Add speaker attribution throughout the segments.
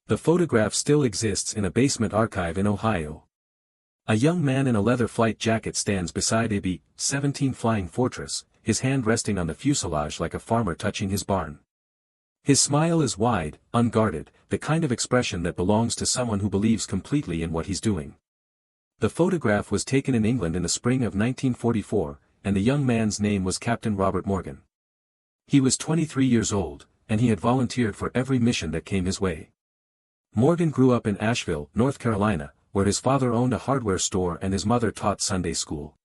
Speaker 1: The photograph still exists in a basement archive in Ohio. A young man in a leather flight jacket stands beside a B-17 Flying Fortress, his hand resting on the fuselage like a farmer touching his barn. His smile is wide, unguarded, the kind of expression that belongs to someone who believes completely in what he's doing. The photograph was taken in England in the spring of 1944, and the young man's name was Captain Robert Morgan. He was 23 years old, and he had volunteered for every mission that came his way. Morgan grew up in Asheville, North Carolina, where his father owned a hardware store and his mother taught Sunday school.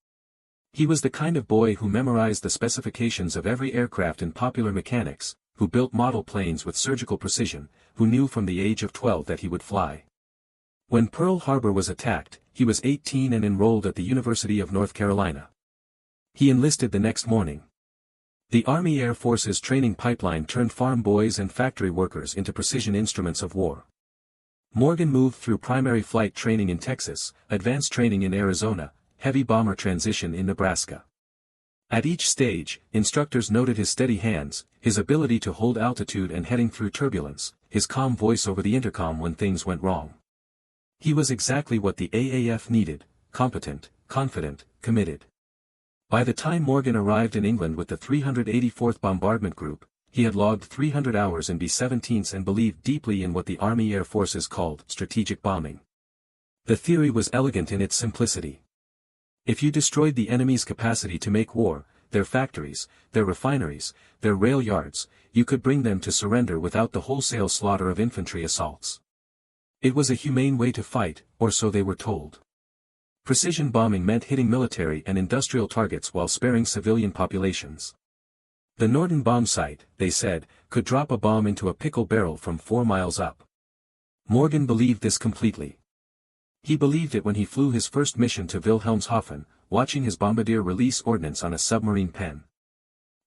Speaker 1: He was the kind of boy who memorized the specifications of every aircraft in Popular Mechanics, who built model planes with surgical precision, who knew from the age of 12 that he would fly. When Pearl Harbor was attacked, he was 18 and enrolled at the University of North Carolina. He enlisted the next morning. The Army Air Force's training pipeline turned farm boys and factory workers into precision instruments of war. Morgan moved through primary flight training in Texas, advanced training in Arizona, heavy bomber transition in Nebraska. At each stage, instructors noted his steady hands, his ability to hold altitude and heading through turbulence, his calm voice over the intercom when things went wrong. He was exactly what the AAF needed: competent, confident, committed. By the time Morgan arrived in England with the 384th Bombardment Group, he had logged 300 hours in B-17s and believed deeply in what the Army Air Forces called strategic bombing. The theory was elegant in its simplicity. If you destroyed the enemy's capacity to make war, their factories, their refineries, their rail yards, you could bring them to surrender without the wholesale slaughter of infantry assaults. It was a humane way to fight, or so they were told. Precision bombing meant hitting military and industrial targets while sparing civilian populations. The Norden bomb site, they said, could drop a bomb into a pickle barrel from 4 miles up. Morgan believed this completely. He believed it when he flew his first mission to Wilhelmshaven, watching his bombardier release ordnance on a submarine pen.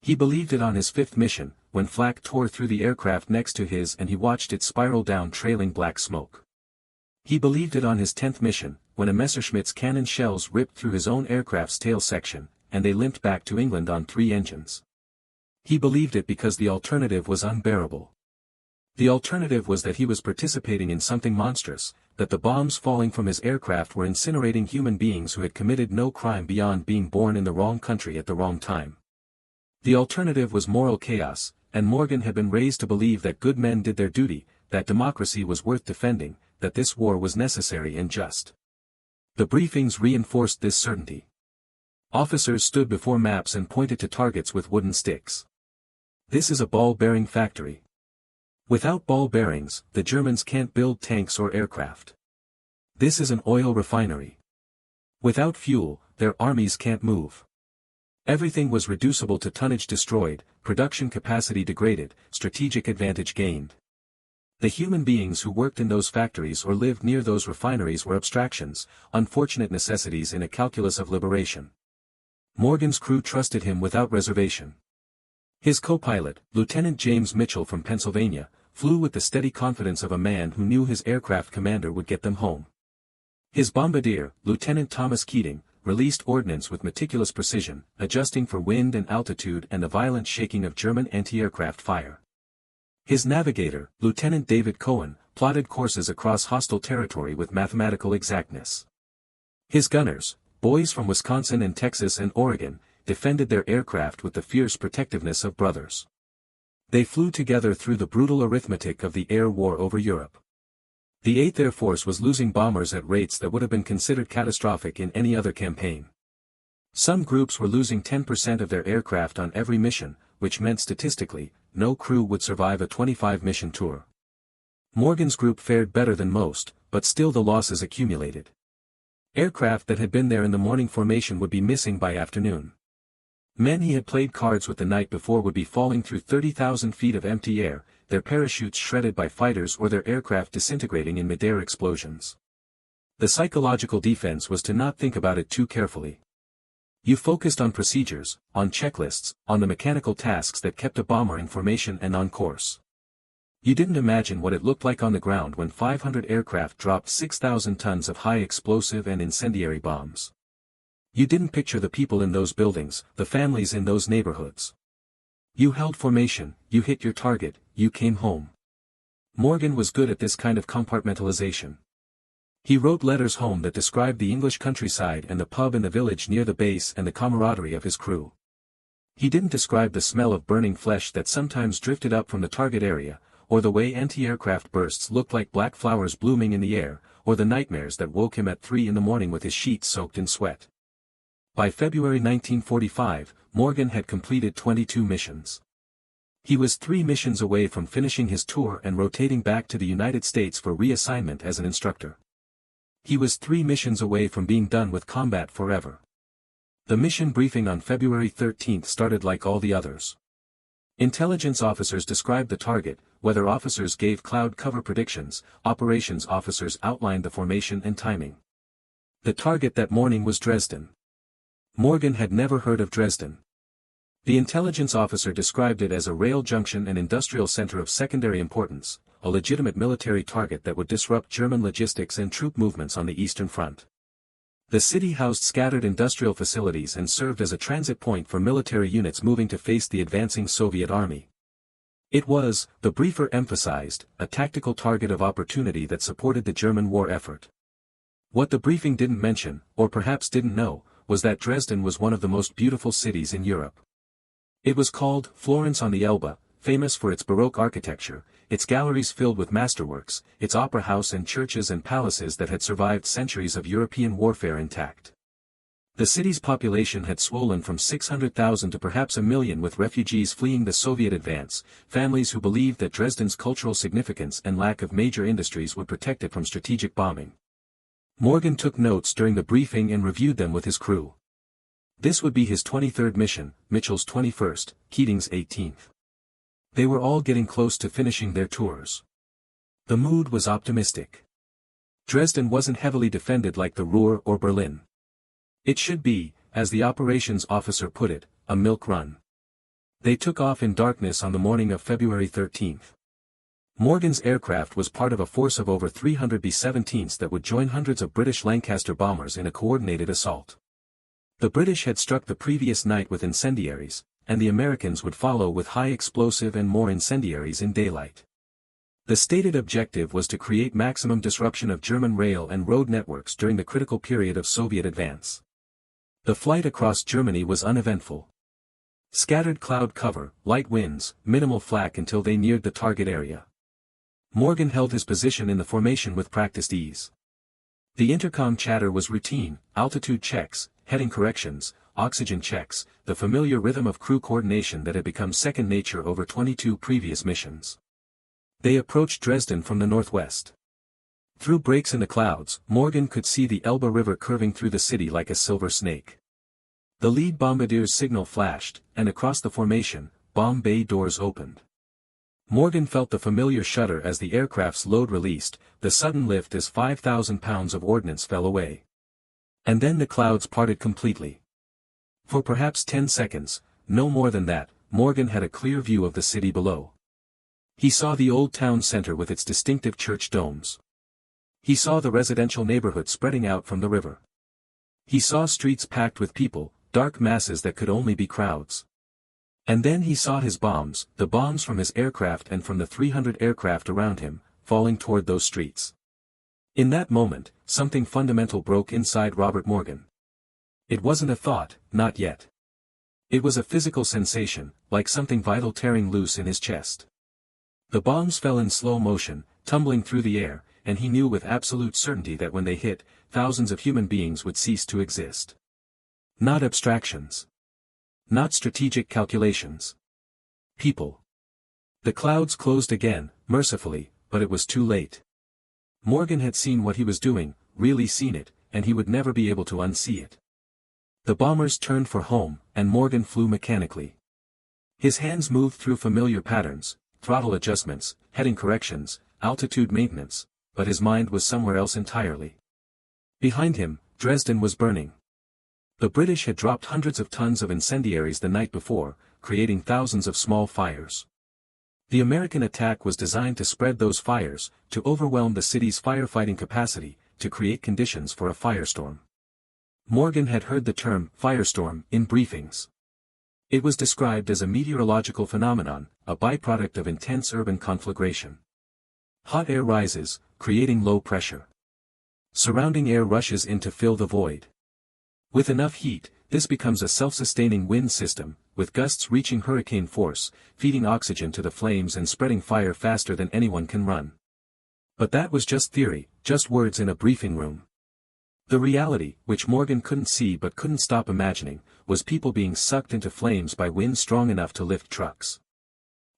Speaker 1: He believed it on his 5th mission, when flak tore through the aircraft next to his and he watched it spiral down trailing black smoke. He believed it on his 10th mission, when a Messerschmitt's cannon shells ripped through his own aircraft's tail section, and they limped back to England on 3 engines. He believed it because the alternative was unbearable. The alternative was that he was participating in something monstrous, that the bombs falling from his aircraft were incinerating human beings who had committed no crime beyond being born in the wrong country at the wrong time. The alternative was moral chaos, and Morgan had been raised to believe that good men did their duty, that democracy was worth defending, that this war was necessary and just. The briefings reinforced this certainty. Officers stood before maps and pointed to targets with wooden sticks. This is a ball-bearing factory. Without ball bearings, the Germans can't build tanks or aircraft. This is an oil refinery. Without fuel, their armies can't move. Everything was reducible to tonnage destroyed, production capacity degraded, strategic advantage gained. The human beings who worked in those factories or lived near those refineries were abstractions, unfortunate necessities in a calculus of liberation. Morgan's crew trusted him without reservation. His co-pilot, Lieutenant James Mitchell from Pennsylvania, flew with the steady confidence of a man who knew his aircraft commander would get them home. His bombardier, Lieutenant Thomas Keating, released ordnance with meticulous precision, adjusting for wind and altitude and the violent shaking of German anti-aircraft fire. His navigator, Lieutenant David Cohen, plotted courses across hostile territory with mathematical exactness. His gunners, boys from Wisconsin and Texas and Oregon, defended their aircraft with the fierce protectiveness of brothers. They flew together through the brutal arithmetic of the air war over Europe. The 8th Air Force was losing bombers at rates that would have been considered catastrophic in any other campaign. Some groups were losing 10% of their aircraft on every mission, which meant statistically, no crew would survive a 25-mission tour. Morgan's group fared better than most, but still the losses accumulated. Aircraft that had been there in the morning formation would be missing by afternoon. Men he had played cards with the night before would be falling through 30,000 feet of empty air, their parachutes shredded by fighters or their aircraft disintegrating in mid-air explosions. The psychological defense was to not think about it too carefully. You focused on procedures, on checklists, on the mechanical tasks that kept a bomber in formation and on course. You didn't imagine what it looked like on the ground when 500 aircraft dropped 6,000 tons of high explosive and incendiary bombs. You didn't picture the people in those buildings, the families in those neighborhoods. You held formation, you hit your target, you came home. Morgan was good at this kind of compartmentalization. He wrote letters home that described the English countryside and the pub in the village near the base and the camaraderie of his crew. He didn't describe the smell of burning flesh that sometimes drifted up from the target area, or the way anti-aircraft bursts looked like black flowers blooming in the air, or the nightmares that woke him at 3 in the morning with his sheets soaked in sweat. By February 1945, Morgan had completed 22 missions. He was 3 missions away from finishing his tour and rotating back to the United States for reassignment as an instructor. He was 3 missions away from being done with combat forever. The mission briefing on February 13 started like all the others. Intelligence officers described the target, weather officers gave cloud cover predictions, operations officers outlined the formation and timing. The target that morning was Dresden. Morgan had never heard of Dresden. The intelligence officer described it as a rail junction and industrial center of secondary importance, a legitimate military target that would disrupt German logistics and troop movements on the Eastern Front. The city housed scattered industrial facilities and served as a transit point for military units moving to face the advancing Soviet army. It was, the briefer emphasized, a tactical target of opportunity that supported the German war effort. What the briefing didn't mention, or perhaps didn't know, was that Dresden was one of the most beautiful cities in Europe. It was called Florence on the Elbe, famous for its Baroque architecture, its galleries filled with masterworks, its opera house and churches and palaces that had survived centuries of European warfare intact. The city's population had swollen from 600,000 to perhaps 1 million, with refugees fleeing the Soviet advance, families who believed that Dresden's cultural significance and lack of major industries would protect it from strategic bombing. Morgan took notes during the briefing and reviewed them with his crew. This would be his 23rd mission, Mitchell's 21st, Keating's 18th. They were all getting close to finishing their tours. The mood was optimistic. Dresden wasn't heavily defended like the Ruhr or Berlin. It should be, as the operations officer put it, a milk run. They took off in darkness on the morning of February 13. Morgan's aircraft was part of a force of over 300 B-17s that would join hundreds of British Lancaster bombers in a coordinated assault. The British had struck the previous night with incendiaries, and the Americans would follow with high explosive and more incendiaries in daylight. The stated objective was to create maximum disruption of German rail and road networks during the critical period of Soviet advance. The flight across Germany was uneventful. Scattered cloud cover, light winds, minimal flak until they neared the target area. Morgan held his position in the formation with practiced ease. The intercom chatter was routine, altitude checks, heading corrections, oxygen checks, the familiar rhythm of crew coordination that had become second nature over 22 previous missions. They approached Dresden from the northwest. Through breaks in the clouds, Morgan could see the Elbe River curving through the city like a silver snake. The lead bombardier's signal flashed, and across the formation, bomb bay doors opened. Morgan felt the familiar shudder as the aircraft's load released, the sudden lift as 5,000 pounds of ordnance fell away. And then the clouds parted completely. For perhaps 10 seconds, no more than that, Morgan had a clear view of the city below. He saw the old town center with its distinctive church domes. He saw the residential neighborhood spreading out from the river. He saw streets packed with people, dark masses that could only be crowds. And then he saw his bombs, the bombs from his aircraft and from the 300 aircraft around him, falling toward those streets. In that moment, something fundamental broke inside Robert Morgan. It wasn't a thought, not yet. It was a physical sensation, like something vital tearing loose in his chest. The bombs fell in slow motion, tumbling through the air, and he knew with absolute certainty that when they hit, thousands of human beings would cease to exist. Not abstractions. Not strategic calculations. People. The clouds closed again, mercifully, but it was too late. Morgan had seen what he was doing, really seen it, and he would never be able to unsee it. The bombers turned for home, and Morgan flew mechanically. His hands moved through familiar patterns, throttle adjustments, heading corrections, altitude maintenance, but his mind was somewhere else entirely. Behind him, Dresden was burning. The British had dropped hundreds of tons of incendiaries the night before, creating thousands of small fires. The American attack was designed to spread those fires, to overwhelm the city's firefighting capacity, to create conditions for a firestorm. Morgan had heard the term firestorm in briefings. It was described as a meteorological phenomenon, a byproduct of intense urban conflagration. Hot air rises, creating low pressure. Surrounding air rushes in to fill the void. With enough heat, this becomes a self-sustaining wind system, with gusts reaching hurricane force, feeding oxygen to the flames and spreading fire faster than anyone can run. But that was just theory, just words in a briefing room. The reality, which Morgan couldn't see but couldn't stop imagining, was people being sucked into flames by wind strong enough to lift trucks.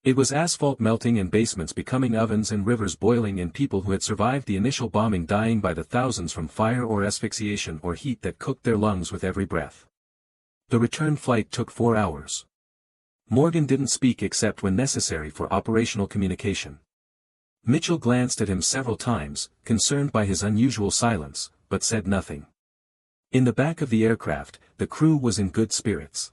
Speaker 1: It was asphalt melting and basements becoming ovens and rivers boiling and people who had survived the initial bombing dying by the thousands from fire or asphyxiation or heat that cooked their lungs with every breath. The return flight took 4 hours. Morgan didn't speak except when necessary for operational communication. Mitchell glanced at him several times, concerned by his unusual silence, but said nothing. In the back of the aircraft, the crew was in good spirits.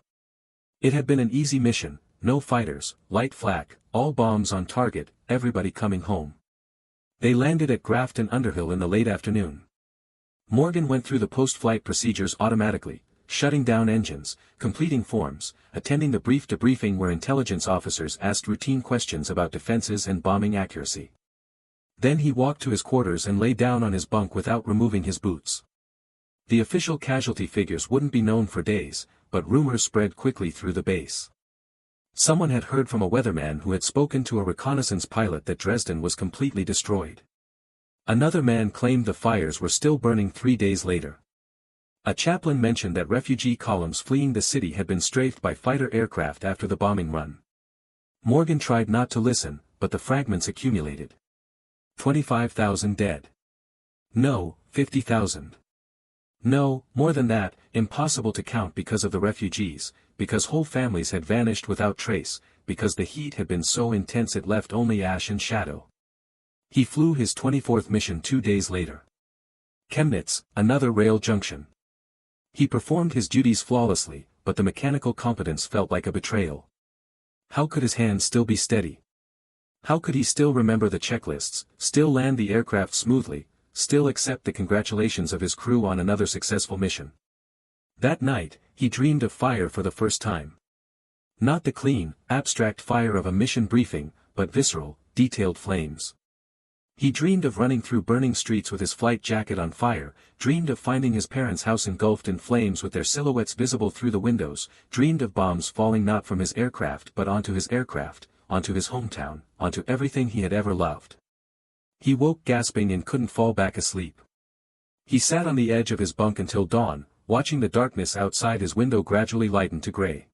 Speaker 1: It had been an easy mission. No fighters, light flak, all bombs on target, everybody coming home. They landed at Grafton Underhill in the late afternoon. Morgan went through the post-flight procedures automatically, shutting down engines, completing forms, attending the brief debriefing where intelligence officers asked routine questions about defenses and bombing accuracy. Then he walked to his quarters and lay down on his bunk without removing his boots. The official casualty figures wouldn't be known for days, but rumors spread quickly through the base. Someone had heard from a weatherman who had spoken to a reconnaissance pilot that Dresden was completely destroyed. Another man claimed the fires were still burning 3 days later. A chaplain mentioned that refugee columns fleeing the city had been strafed by fighter aircraft after the bombing run. Morgan tried not to listen, but the fragments accumulated. 25,000 dead. No, 50,000. No, more than that, impossible to count because of the refugees, because whole families had vanished without trace, because the heat had been so intense it left only ash and shadow. He flew his 24th mission 2 days later. Chemnitz, another rail junction. He performed his duties flawlessly, but the mechanical competence felt like a betrayal. How could his hands still be steady? How could he still remember the checklists, still land the aircraft smoothly, still accept the congratulations of his crew on another successful mission? That night, he dreamed of fire for the first time. Not the clean, abstract fire of a mission briefing, but visceral, detailed flames. He dreamed of running through burning streets with his flight jacket on fire, dreamed of finding his parents' house engulfed in flames with their silhouettes visible through the windows, dreamed of bombs falling not from his aircraft but onto his aircraft, onto his hometown, onto everything he had ever loved. He woke gasping and couldn't fall back asleep. He sat on the edge of his bunk until dawn, watching the darkness outside his window gradually lighten to gray.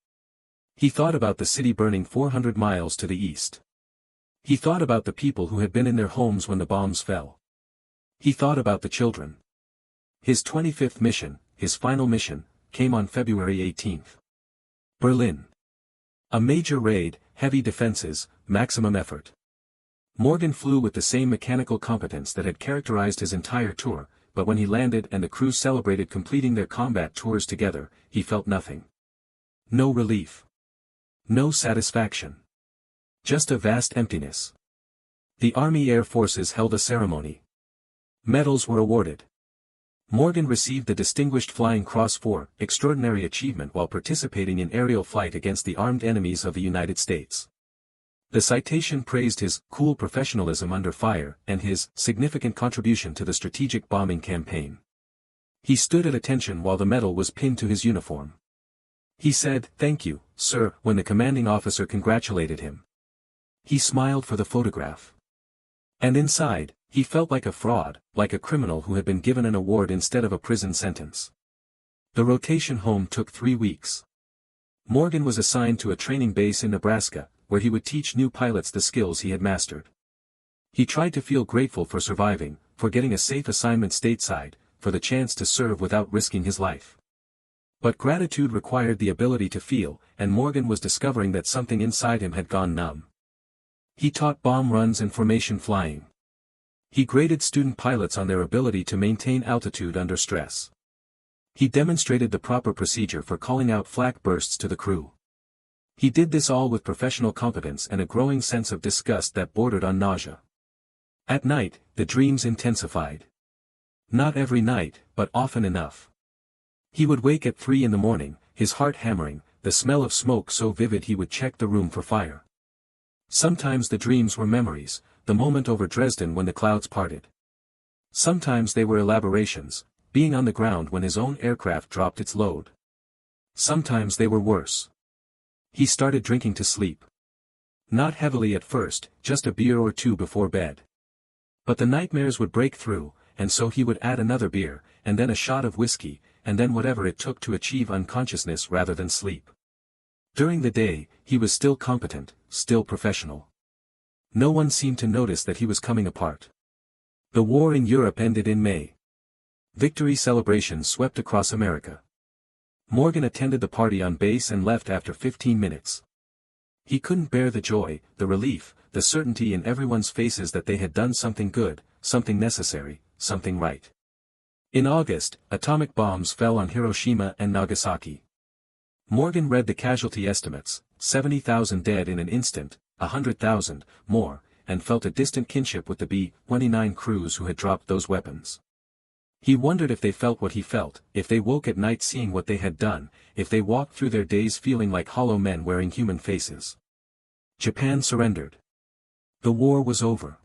Speaker 1: He thought about the city burning 400 miles to the east. He thought about the people who had been in their homes when the bombs fell. He thought about the children. His 25th mission, his final mission, came on February 18th. Berlin. A major raid, heavy defenses, maximum effort. Morgan flew with the same mechanical competence that had characterized his entire tour, but when he landed and the crew celebrated completing their combat tours together, he felt nothing. No relief. No satisfaction. Just a vast emptiness. The Army Air Forces held a ceremony. Medals were awarded. Morgan received the Distinguished Flying Cross for extraordinary achievement while participating in aerial flight against the armed enemies of the United States. The citation praised his cool professionalism under fire and his significant contribution to the strategic bombing campaign. He stood at attention while the medal was pinned to his uniform. He said, "Thank you, sir," when the commanding officer congratulated him. He smiled for the photograph. And inside, he felt like a fraud, like a criminal who had been given an award instead of a prison sentence. The rotation home took 3 weeks. Morgan was assigned to a training base in Nebraska, where he would teach new pilots the skills he had mastered. He tried to feel grateful for surviving, for getting a safe assignment stateside, for the chance to serve without risking his life. But gratitude required the ability to feel, and Morgan was discovering that something inside him had gone numb. He taught bomb runs and formation flying. He graded student pilots on their ability to maintain altitude under stress. He demonstrated the proper procedure for calling out flak bursts to the crew. He did this all with professional competence and a growing sense of disgust that bordered on nausea. At night, the dreams intensified. Not every night, but often enough. He would wake at 3 in the morning, his heart hammering, the smell of smoke so vivid he would check the room for fire. Sometimes the dreams were memories, the moment over Dresden when the clouds parted. Sometimes they were elaborations, being on the ground when his own aircraft dropped its load. Sometimes they were worse. He started drinking to sleep. Not heavily at first, just a beer or two before bed. But the nightmares would break through, and so he would add another beer, and then a shot of whiskey, and then whatever it took to achieve unconsciousness rather than sleep. During the day, he was still competent, still professional. No one seemed to notice that he was coming apart. The war in Europe ended in May. Victory celebrations swept across America. Morgan attended the party on base and left after 15 minutes. He couldn't bear the joy, the relief, the certainty in everyone's faces that they had done something good, something necessary, something right. In August, atomic bombs fell on Hiroshima and Nagasaki. Morgan read the casualty estimates, 70,000 dead in an instant, 100,000 more, and felt a distant kinship with the B-29 crews who had dropped those weapons. He wondered if they felt what he felt, if they woke at night seeing what they had done, if they walked through their days feeling like hollow men wearing human faces. Japan surrendered. The war was over.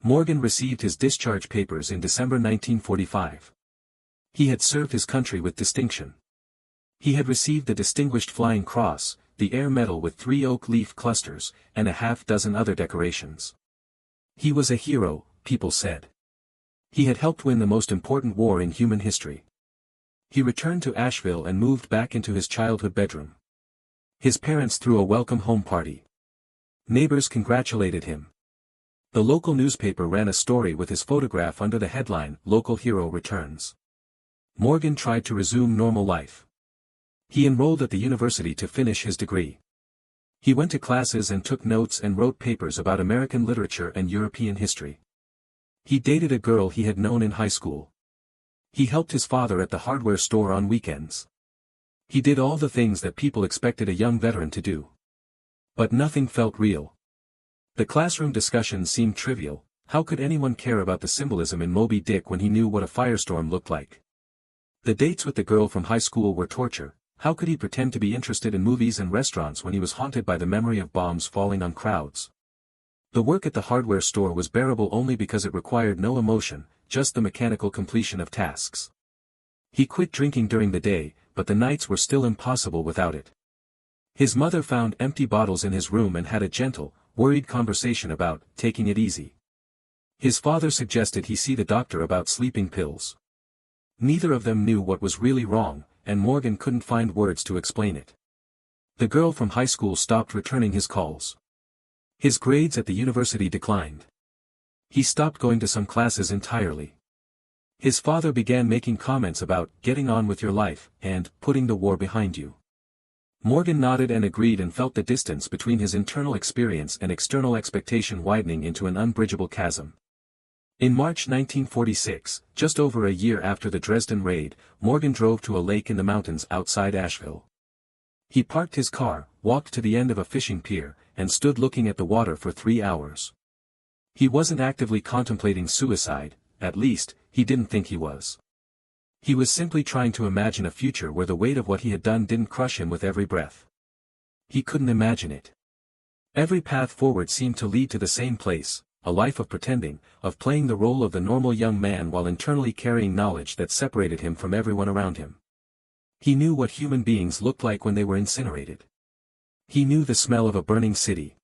Speaker 1: Morgan received his discharge papers in December 1945. He had served his country with distinction. He had received the Distinguished Flying Cross, the Air Medal with 3 oak leaf clusters, and a half-dozen other decorations. He was a hero, people said. He had helped win the most important war in human history. He returned to Asheville and moved back into his childhood bedroom. His parents threw a welcome home party. Neighbors congratulated him. The local newspaper ran a story with his photograph under the headline, "Local Hero Returns." Morgan tried to resume normal life. He enrolled at the university to finish his degree. He went to classes and took notes and wrote papers about American literature and European history. He dated a girl he had known in high school. He helped his father at the hardware store on weekends. He did all the things that people expected a young veteran to do. But nothing felt real. The classroom discussions seemed trivial. How could anyone care about the symbolism in Moby Dick when he knew what a firestorm looked like? The dates with the girl from high school were torture. How could he pretend to be interested in movies and restaurants when he was haunted by the memory of bombs falling on crowds? The work at the hardware store was bearable only because it required no emotion, just the mechanical completion of tasks. He quit drinking during the day, but the nights were still impossible without it. His mother found empty bottles in his room and had a gentle, worried conversation about taking it easy. His father suggested he see the doctor about sleeping pills. Neither of them knew what was really wrong, and Morgan couldn't find words to explain it. The girl from high school stopped returning his calls. His grades at the university declined. He stopped going to some classes entirely. His father began making comments about getting on with your life and putting the war behind you. Morgan nodded and agreed and felt the distance between his internal experience and external expectation widening into an unbridgeable chasm. In March 1946, just over a year after the Dresden raid, Morgan drove to a lake in the mountains outside Asheville. He parked his car, walked to the end of a fishing pier, and stood looking at the water for 3 hours. He wasn't actively contemplating suicide, at least, he didn't think he was. He was simply trying to imagine a future where the weight of what he had done didn't crush him with every breath. He couldn't imagine it. Every path forward seemed to lead to the same place, a life of pretending, of playing the role of the normal young man while internally carrying knowledge that separated him from everyone around him. He knew what human beings looked like when they were incinerated. He knew the smell of a burning city.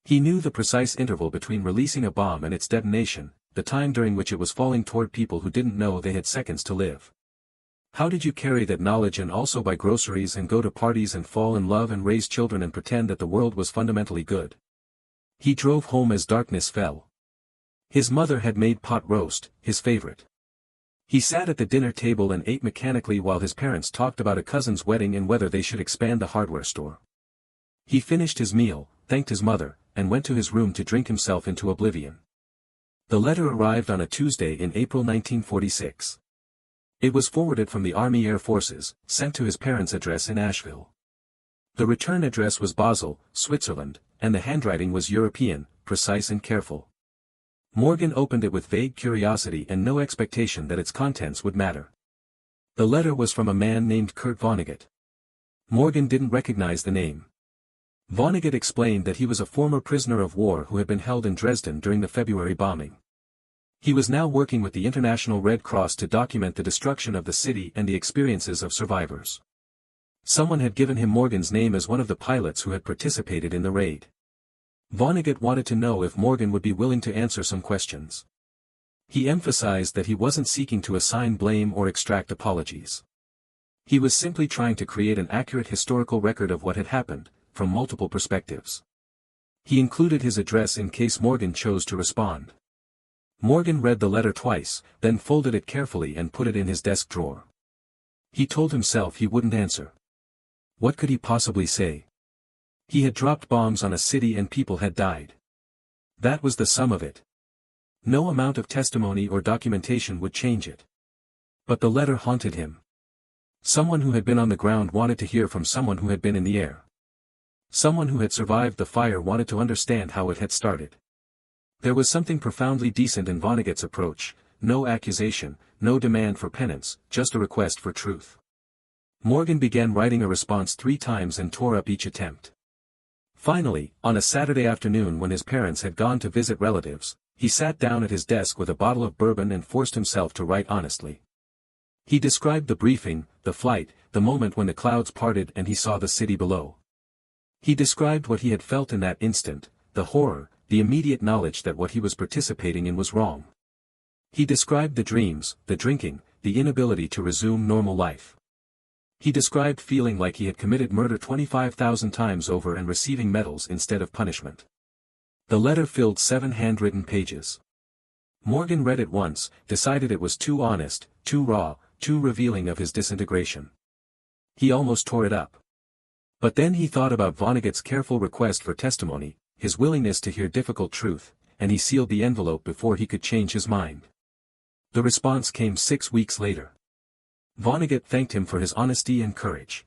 Speaker 1: He knew the precise interval between releasing a bomb and its detonation, the time during which it was falling toward people who didn't know they had seconds to live. How did you carry that knowledge and also buy groceries and go to parties and fall in love and raise children and pretend that the world was fundamentally good? He drove home as darkness fell. His mother had made pot roast, his favorite. He sat at the dinner table and ate mechanically while his parents talked about a cousin's wedding and whether they should expand the hardware store. He finished his meal, thanked his mother, and went to his room to drink himself into oblivion. The letter arrived on a Tuesday in April 1946. It was forwarded from the Army Air Forces, sent to his parents' address in Asheville. The return address was Basel, Switzerland, and the handwriting was European, precise and careful. Morgan opened it with vague curiosity and no expectation that its contents would matter. The letter was from a man named Kurt Vonnegut. Morgan didn't recognize the name. Vonnegut explained that he was a former prisoner of war who had been held in Dresden during the February bombing. He was now working with the International Red Cross to document the destruction of the city and the experiences of survivors. Someone had given him Morgan's name as one of the pilots who had participated in the raid. Vonnegut wanted to know if Morgan would be willing to answer some questions. He emphasized that he wasn't seeking to assign blame or extract apologies. He was simply trying to create an accurate historical record of what had happened, from multiple perspectives. He included his address in case Morgan chose to respond. Morgan read the letter twice, then folded it carefully and put it in his desk drawer. He told himself he wouldn't answer. What could he possibly say? He had dropped bombs on a city and people had died. That was the sum of it. No amount of testimony or documentation would change it. But the letter haunted him. Someone who had been on the ground wanted to hear from someone who had been in the air. Someone who had survived the fire wanted to understand how it had started. There was something profoundly decent in Vonnegut's approach, no accusation, no demand for penance, just a request for truth. Morgan began writing a response 3 times and tore up each attempt. Finally, on a Saturday afternoon when his parents had gone to visit relatives, he sat down at his desk with a bottle of bourbon and forced himself to write honestly. He described the briefing, the flight, the moment when the clouds parted and he saw the city below. He described what he had felt in that instant, the horror, the immediate knowledge that what he was participating in was wrong. He described the dreams, the drinking, the inability to resume normal life. He described feeling like he had committed murder 25,000 times over and receiving medals instead of punishment. The letter filled 7 handwritten pages. Morgan read it once, decided it was too honest, too raw, too revealing of his disintegration. He almost tore it up. But then he thought about Vonnegut's careful request for testimony, his willingness to hear difficult truth, and he sealed the envelope before he could change his mind. The response came 6 weeks later. Vonnegut thanked him for his honesty and courage.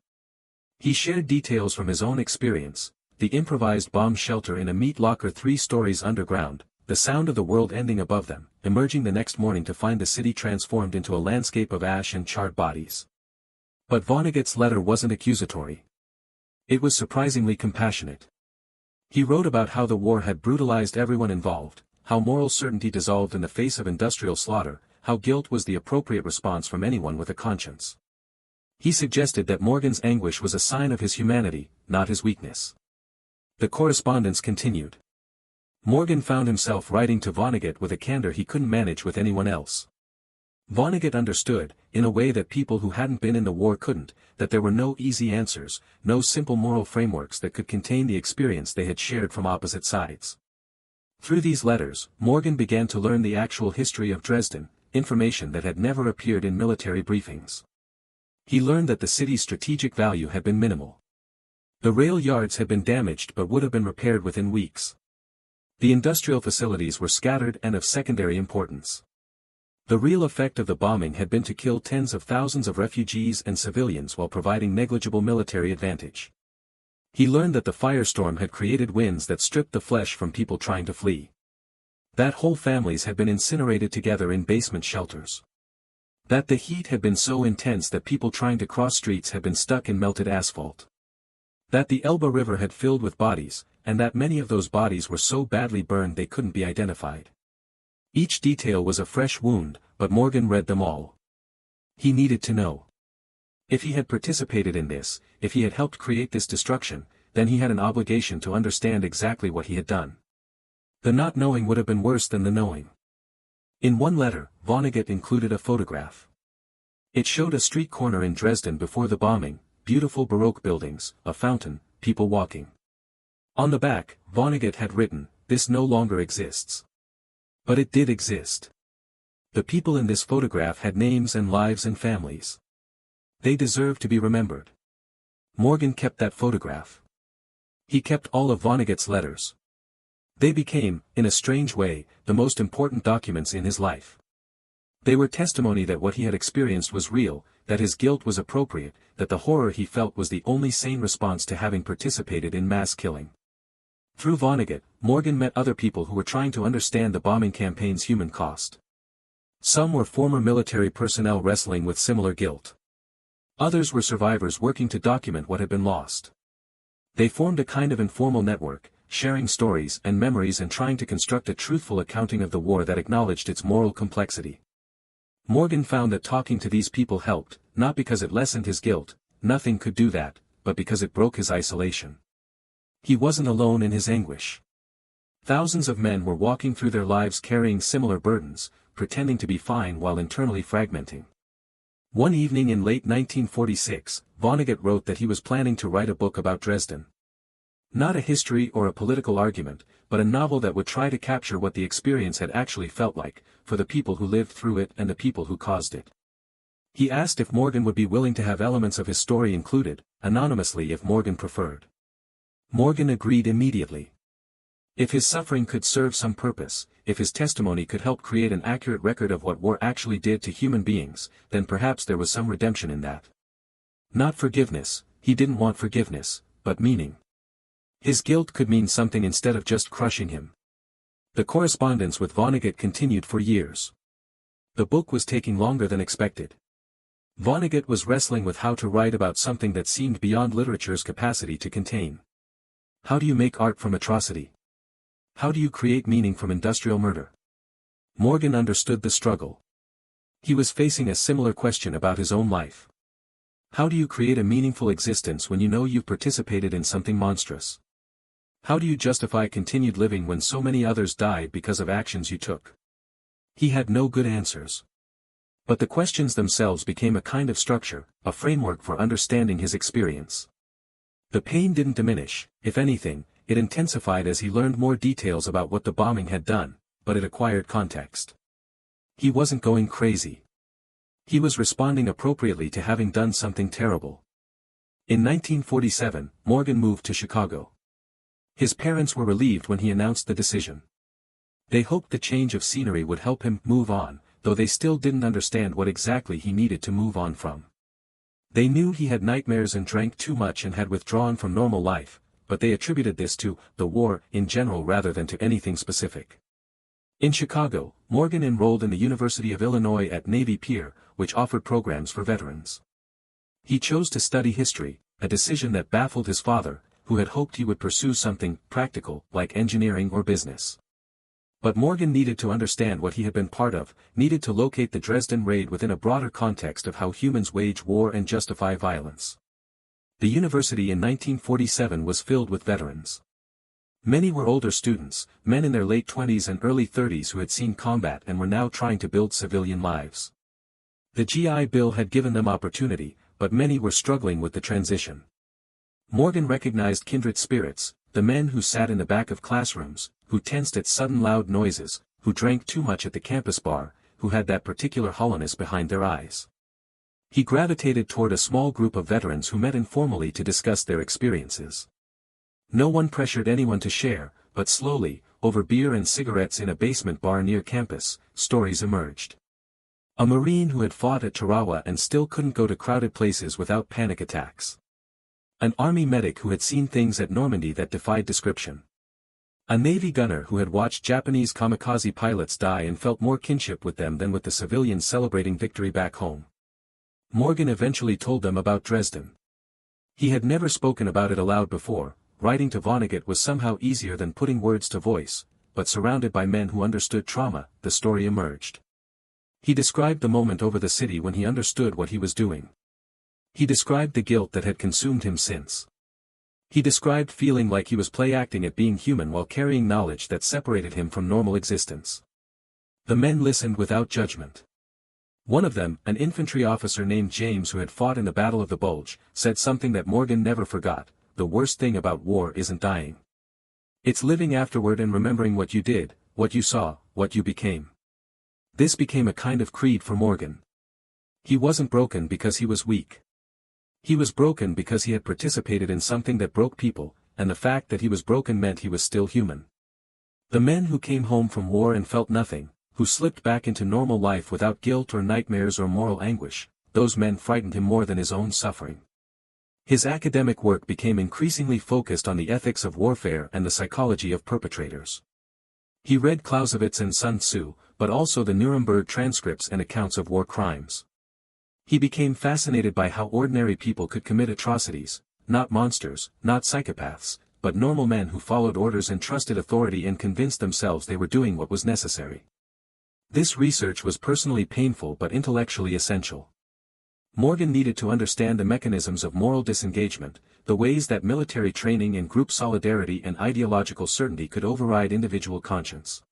Speaker 1: He shared details from his own experience, the improvised bomb shelter in a meat locker 3 stories underground, the sound of the world ending above them, emerging the next morning to find the city transformed into a landscape of ash and charred bodies. But Vonnegut's letter wasn't accusatory. It was surprisingly compassionate. He wrote about how the war had brutalized everyone involved, how moral certainty dissolved in the face of industrial slaughter, how guilt was the appropriate response from anyone with a conscience. He suggested that Morgan's anguish was a sign of his humanity, not his weakness. The correspondence continued. Morgan found himself writing to Vonnegut with a candor he couldn't manage with anyone else. Vonnegut understood, in a way that people who hadn't been in the war couldn't, that there were no easy answers, no simple moral frameworks that could contain the experience they had shared from opposite sides. Through these letters, Morgan began to learn the actual history of Dresden, information that had never appeared in military briefings. He learned that the city's strategic value had been minimal. The rail yards had been damaged but would have been repaired within weeks. The industrial facilities were scattered and of secondary importance. The real effect of the bombing had been to kill tens of thousands of refugees and civilians while providing negligible military advantage. He learned that the firestorm had created winds that stripped the flesh from people trying to flee. That whole families had been incinerated together in basement shelters. That the heat had been so intense that people trying to cross streets had been stuck in melted asphalt. That the Elbe River had filled with bodies, and that many of those bodies were so badly burned they couldn't be identified. Each detail was a fresh wound, but Morgan read them all. He needed to know. If he had participated in this, if he had helped create this destruction, then he had an obligation to understand exactly what he had done. The not knowing would have been worse than the knowing. In one letter, Vonnegut included a photograph. It showed a street corner in Dresden before the bombing, beautiful Baroque buildings, a fountain, people walking. On the back, Vonnegut had written, "This no longer exists." But it did exist. The people in this photograph had names and lives and families. They deserved to be remembered. Morgan kept that photograph. He kept all of Vonnegut's letters. They became, in a strange way, the most important documents in his life. They were testimony that what he had experienced was real, that his guilt was appropriate, that the horror he felt was the only sane response to having participated in mass killing. Through Vonnegut, Morgan met other people who were trying to understand the bombing campaign's human cost. Some were former military personnel wrestling with similar guilt. Others were survivors working to document what had been lost. They formed a kind of informal network, sharing stories and memories and trying to construct a truthful accounting of the war that acknowledged its moral complexity. Morgan found that talking to these people helped, not because it lessened his guilt, nothing could do that, but because it broke his isolation. He wasn't alone in his anguish. Thousands of men were walking through their lives carrying similar burdens, pretending to be fine while internally fragmenting. One evening in late 1946, Vonnegut wrote that he was planning to write a book about Dresden. Not a history or a political argument, but a novel that would try to capture what the experience had actually felt like, for the people who lived through it and the people who caused it. He asked if Morgan would be willing to have elements of his story included, anonymously if Morgan preferred. Morgan agreed immediately. If his suffering could serve some purpose, if his testimony could help create an accurate record of what war actually did to human beings, then perhaps there was some redemption in that. Not forgiveness, he didn't want forgiveness, but meaning. His guilt could mean something instead of just crushing him. The correspondence with Vonnegut continued for years. The book was taking longer than expected. Vonnegut was wrestling with how to write about something that seemed beyond literature's capacity to contain. How do you make art from atrocity? How do you create meaning from industrial murder? Morgan understood the struggle. He was facing a similar question about his own life. How do you create a meaningful existence when you know you've participated in something monstrous? How do you justify continued living when so many others died because of actions you took? He had no good answers. But the questions themselves became a kind of structure, a framework for understanding his experience. The pain didn't diminish, if anything, it intensified as he learned more details about what the bombing had done, but it acquired context. He wasn't going crazy. He was responding appropriately to having done something terrible. In 1947, Morgan moved to Chicago. His parents were relieved when he announced the decision. They hoped the change of scenery would help him move on, though they still didn't understand what exactly he needed to move on from. They knew he had nightmares and drank too much and had withdrawn from normal life, but they attributed this to the war in general rather than to anything specific. In Chicago, Morgan enrolled in the University of Illinois at Navy Pier, which offered programs for veterans. He chose to study history, a decision that baffled his father, who had hoped he would pursue something practical, like engineering or business. But Morgan needed to understand what he had been part of, needed to locate the Dresden raid within a broader context of how humans wage war and justify violence. The university in 1947 was filled with veterans. Many were older students, men in their late 20s and early 30s who had seen combat and were now trying to build civilian lives. The GI Bill had given them opportunity, but many were struggling with the transition. Morgan recognized kindred spirits, the men who sat in the back of classrooms, who tensed at sudden loud noises, who drank too much at the campus bar, who had that particular hollowness behind their eyes. He gravitated toward a small group of veterans who met informally to discuss their experiences. No one pressured anyone to share, but slowly, over beer and cigarettes in a basement bar near campus, stories emerged. A Marine who had fought at Tarawa and still couldn't go to crowded places without panic attacks. An Army medic who had seen things at Normandy that defied description. A Navy gunner who had watched Japanese kamikaze pilots die and felt more kinship with them than with the civilians celebrating victory back home. Morgan eventually told them about Dresden. He had never spoken about it aloud before, writing to Vonnegut was somehow easier than putting words to voice, but surrounded by men who understood trauma, the story emerged. He described the moment over the city when he understood what he was doing. He described the guilt that had consumed him since. He described feeling like he was play-acting at being human while carrying knowledge that separated him from normal existence. The men listened without judgment. One of them, an infantry officer named James who had fought in the Battle of the Bulge, said something that Morgan never forgot: the worst thing about war isn't dying. It's living afterward and remembering what you did, what you saw, what you became. This became a kind of creed for Morgan. He wasn't broken because he was weak. He was broken because he had participated in something that broke people, and the fact that he was broken meant he was still human. The men who came home from war and felt nothing, who slipped back into normal life without guilt or nightmares or moral anguish, those men frightened him more than his own suffering. His academic work became increasingly focused on the ethics of warfare and the psychology of perpetrators. He read Clausewitz and Sun Tzu, but also the Nuremberg transcripts and accounts of war crimes. He became fascinated by how ordinary people could commit atrocities, not monsters, not psychopaths, but normal men who followed orders and trusted authority and convinced themselves they were doing what was necessary. This research was personally painful but intellectually essential. Morgan needed to understand the mechanisms of moral disengagement, the ways that military training and group solidarity and ideological certainty could override individual conscience.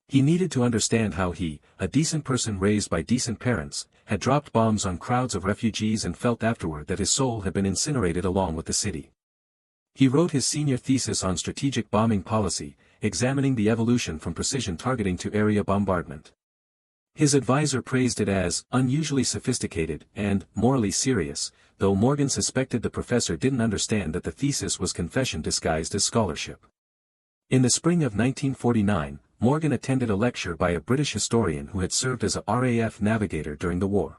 Speaker 1: He needed to understand how he, a decent person raised by decent parents, had dropped bombs on crowds of refugees and felt afterward that his soul had been incinerated along with the city. He wrote his senior thesis on strategic bombing policy, examining the evolution from precision targeting to area bombardment. His advisor praised it as unusually sophisticated and morally serious, though Morgan suspected the professor didn't understand that the thesis was confession disguised as scholarship. In the spring of 1949, Morgan attended a lecture by a British historian who had served as a RAF navigator during the war.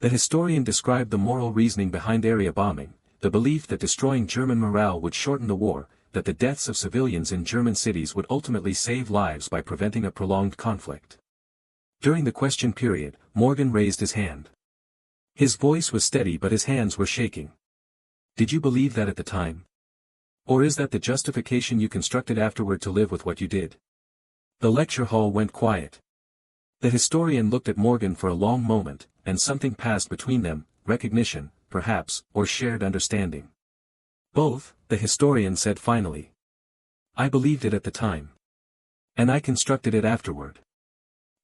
Speaker 1: The historian described the moral reasoning behind area bombing, the belief that destroying German morale would shorten the war, that the deaths of civilians in German cities would ultimately save lives by preventing a prolonged conflict. During the question period, Morgan raised his hand. His voice was steady but his hands were shaking. Did you believe that at the time? Or is that the justification you constructed afterward to live with what you did? The lecture hall went quiet. The historian looked at Morgan for a long moment, and something passed between them, recognition, perhaps, or shared understanding. Both, the historian said finally. I believed it at the time. And I constructed it afterward.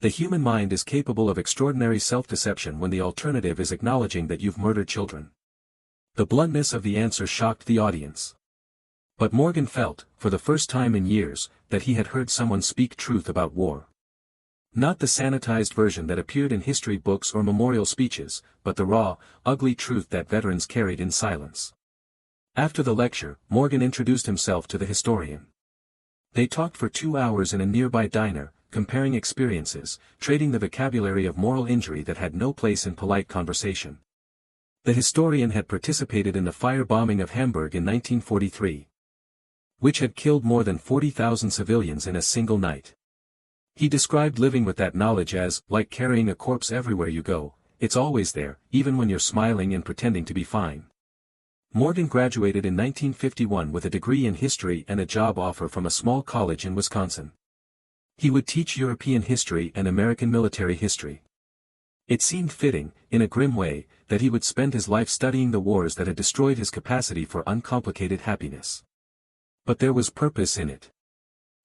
Speaker 1: The human mind is capable of extraordinary self-deception when the alternative is acknowledging that you've murdered children. The bluntness of the answer shocked the audience. But Morgan felt, for the first time in years, that he had heard someone speak truth about war. Not the sanitized version that appeared in history books or memorial speeches, but the raw, ugly truth that veterans carried in silence. After the lecture, Morgan introduced himself to the historian. They talked for 2 hours in a nearby diner, comparing experiences, trading the vocabulary of moral injury that had no place in polite conversation. The historian had participated in the firebombing of Hamburg in 1943, which had killed more than 40,000 civilians in a single night. He described living with that knowledge as, like carrying a corpse everywhere you go, it's always there, even when you're smiling and pretending to be fine. Morgan graduated in 1951 with a degree in history and a job offer from a small college in Wisconsin. He would teach European history and American military history. It seemed fitting, in a grim way, that he would spend his life studying the wars that had destroyed his capacity for uncomplicated happiness. But there was purpose in it.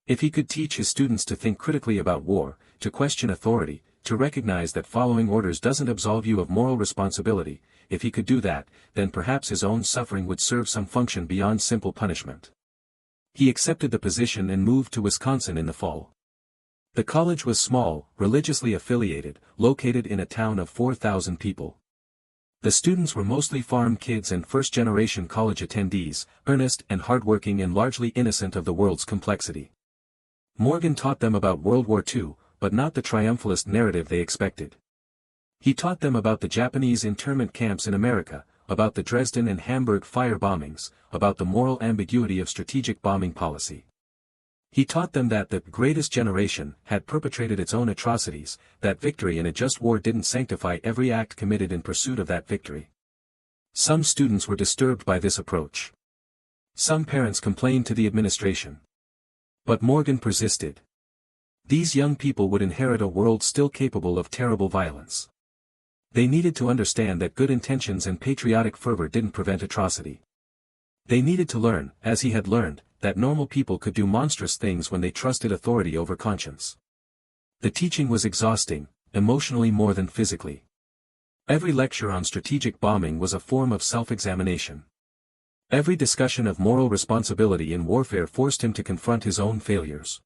Speaker 1: If he could teach his students to think critically about war, to question authority, to recognize that following orders doesn't absolve you of moral responsibility, if he could do that, then perhaps his own suffering would serve some function beyond simple punishment. He accepted the position and moved to Wisconsin in the fall. The college was small, religiously affiliated, located in a town of 4,000 people. The students were mostly farm kids and first-generation college attendees, earnest and hardworking and largely innocent of the world's complexity. Morgan taught them about World War II, but not the triumphalist narrative they expected. He taught them about the Japanese internment camps in America, about the Dresden and Hamburg fire bombings, about the moral ambiguity of strategic bombing policy. He taught them that the greatest generation had perpetrated its own atrocities, that victory in a just war didn't sanctify every act committed in pursuit of that victory. Some students were disturbed by this approach. Some parents complained to the administration. But Morgan persisted. These young people would inherit a world still capable of terrible violence. They needed to understand that good intentions and patriotic fervor didn't prevent atrocity. They needed to learn, as he had learned, that normal people could do monstrous things when they trusted authority over conscience. The teaching was exhausting, emotionally more than physically. Every lecture on strategic bombing was a form of self-examination. Every discussion of moral responsibility in warfare forced him to confront his own failures.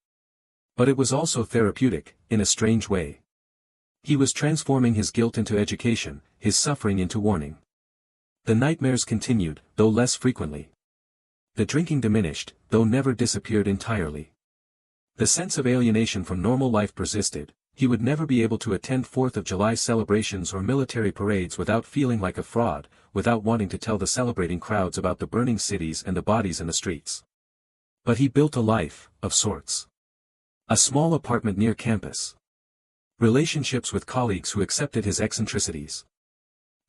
Speaker 1: But it was also therapeutic, in a strange way. He was transforming his guilt into education, his suffering into warning. The nightmares continued, though less frequently. The drinking diminished, though never disappeared entirely. The sense of alienation from normal life persisted. He would never be able to attend 4th of July celebrations or military parades without feeling like a fraud, without wanting to tell the celebrating crowds about the burning cities and the bodies in the streets. But he built a life, of sorts. A small apartment near campus. Relationships with colleagues who accepted his eccentricities.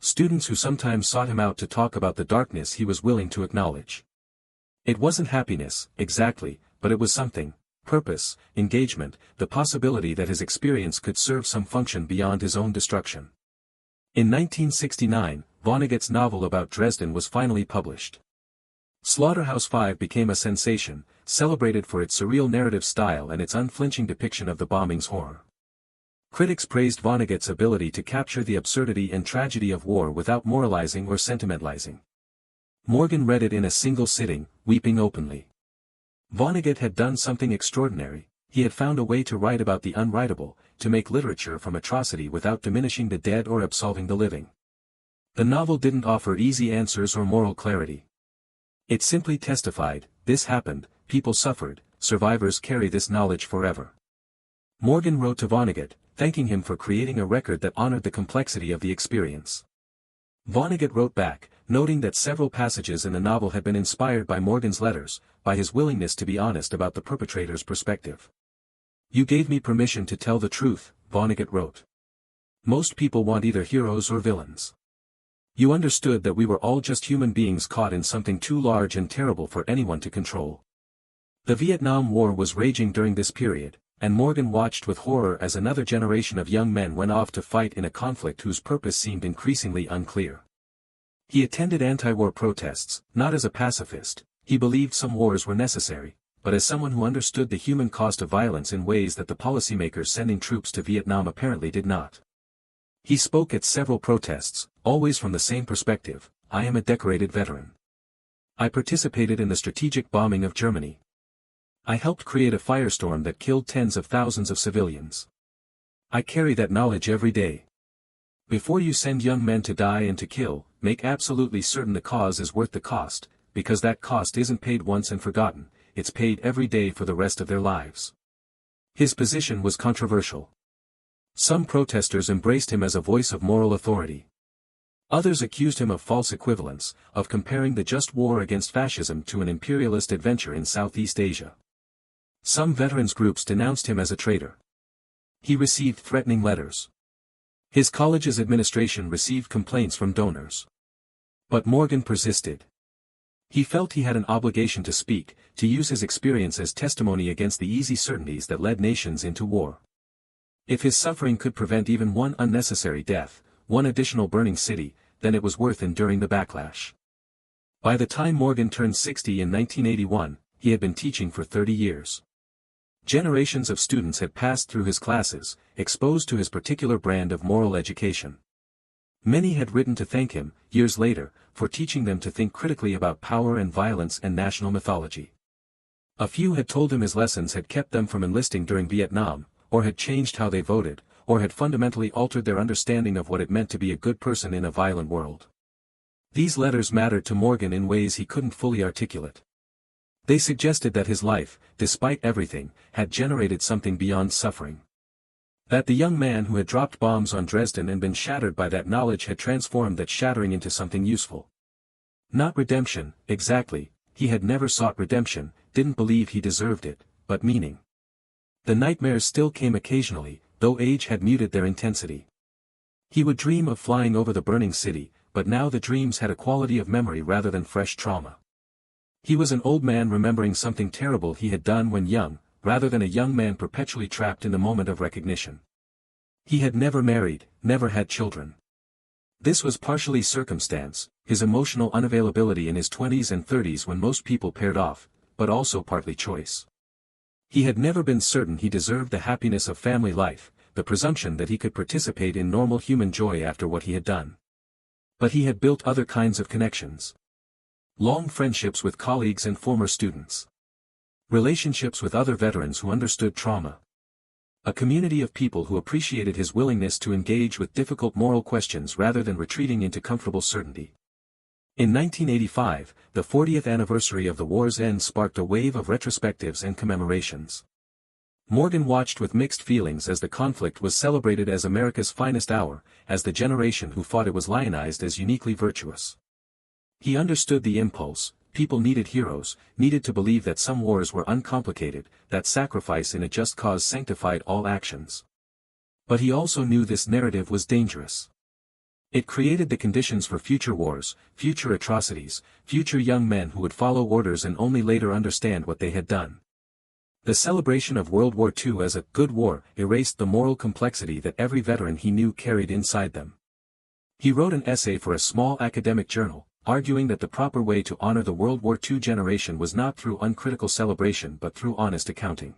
Speaker 1: Students who sometimes sought him out to talk about the darkness he was willing to acknowledge. It wasn't happiness, exactly, but it was something: purpose, engagement, the possibility that his experience could serve some function beyond his own destruction. In 1969, Vonnegut's novel about Dresden was finally published. Slaughterhouse-Five became a sensation, celebrated for its surreal narrative style and its unflinching depiction of the bombing's horror. Critics praised Vonnegut's ability to capture the absurdity and tragedy of war without moralizing or sentimentalizing. Morgan read it in a single sitting, weeping openly. Vonnegut had done something extraordinary. He had found a way to write about the unwritable, to make literature from atrocity without diminishing the dead or absolving the living. The novel didn't offer easy answers or moral clarity. It simply testified: this happened, people suffered, survivors carry this knowledge forever. Morgan wrote to Vonnegut, thanking him for creating a record that honored the complexity of the experience. Vonnegut wrote back, noting that several passages in the novel had been inspired by Morgan's letters, by his willingness to be honest about the perpetrator's perspective. "You gave me permission to tell the truth," Vonnegut wrote. "Most people want either heroes or villains. You understood that we were all just human beings caught in something too large and terrible for anyone to control." The Vietnam War was raging during this period, and Morgan watched with horror as another generation of young men went off to fight in a conflict whose purpose seemed increasingly unclear. He attended anti-war protests, not as a pacifist. He believed some wars were necessary, but as someone who understood the human cost of violence in ways that the policymakers sending troops to Vietnam apparently did not. He spoke at several protests, always from the same perspective: "I am a decorated veteran. I participated in the strategic bombing of Germany. I helped create a firestorm that killed tens of thousands of civilians. I carry that knowledge every day. Before you send young men to die and to kill, make absolutely certain the cause is worth the cost, because that cost isn't paid once and forgotten, it's paid every day for the rest of their lives." His position was controversial. Some protesters embraced him as a voice of moral authority. Others accused him of false equivalence, of comparing the just war against fascism to an imperialist adventure in Southeast Asia. Some veterans groups denounced him as a traitor. He received threatening letters. His college's administration received complaints from donors. But Morgan persisted. He felt he had an obligation to speak, to use his experience as testimony against the easy certainties that led nations into war. If his suffering could prevent even one unnecessary death, one additional burning city, then it was worth enduring the backlash. By the time Morgan turned 60 in 1981, he had been teaching for 30 years. Generations of students had passed through his classes, exposed to his particular brand of moral education. Many had written to thank him, years later, for teaching them to think critically about power and violence and national mythology. A few had told him his lessons had kept them from enlisting during Vietnam, or had changed how they voted, or had fundamentally altered their understanding of what it meant to be a good person in a violent world. These letters mattered to Morgan in ways he couldn't fully articulate. They suggested that his life, despite everything, had generated something beyond suffering. That the young man who had dropped bombs on Dresden and been shattered by that knowledge had transformed that shattering into something useful. Not redemption, exactly, he had never sought redemption, didn't believe he deserved it, but meaning. The nightmares still came occasionally, though age had muted their intensity. He would dream of flying over the burning city, but now the dreams had a quality of memory rather than fresh trauma. He was an old man remembering something terrible he had done when young, rather than a young man perpetually trapped in the moment of recognition. He had never married, never had children. This was partially circumstance, his emotional unavailability in his 20s and 30s when most people paired off, but also partly choice. He had never been certain he deserved the happiness of family life, the presumption that he could participate in normal human joy after what he had done. But he had built other kinds of connections. Long friendships with colleagues and former students. Relationships with other veterans who understood trauma. A community of people who appreciated his willingness to engage with difficult moral questions rather than retreating into comfortable certainty. In 1985, the 40th anniversary of the war's end sparked a wave of retrospectives and commemorations. Morgan watched with mixed feelings as the conflict was celebrated as America's finest hour, as the generation who fought it was lionized as uniquely virtuous. He understood the impulse: people needed heroes, needed to believe that some wars were uncomplicated, that sacrifice in a just cause sanctified all actions. But he also knew this narrative was dangerous. It created the conditions for future wars, future atrocities, future young men who would follow orders and only later understand what they had done. The celebration of World War II as a good war erased the moral complexity that every veteran he knew carried inside them. He wrote an essay for a small academic journal, arguing that the proper way to honor the World War II generation was not through uncritical celebration but through honest accounting.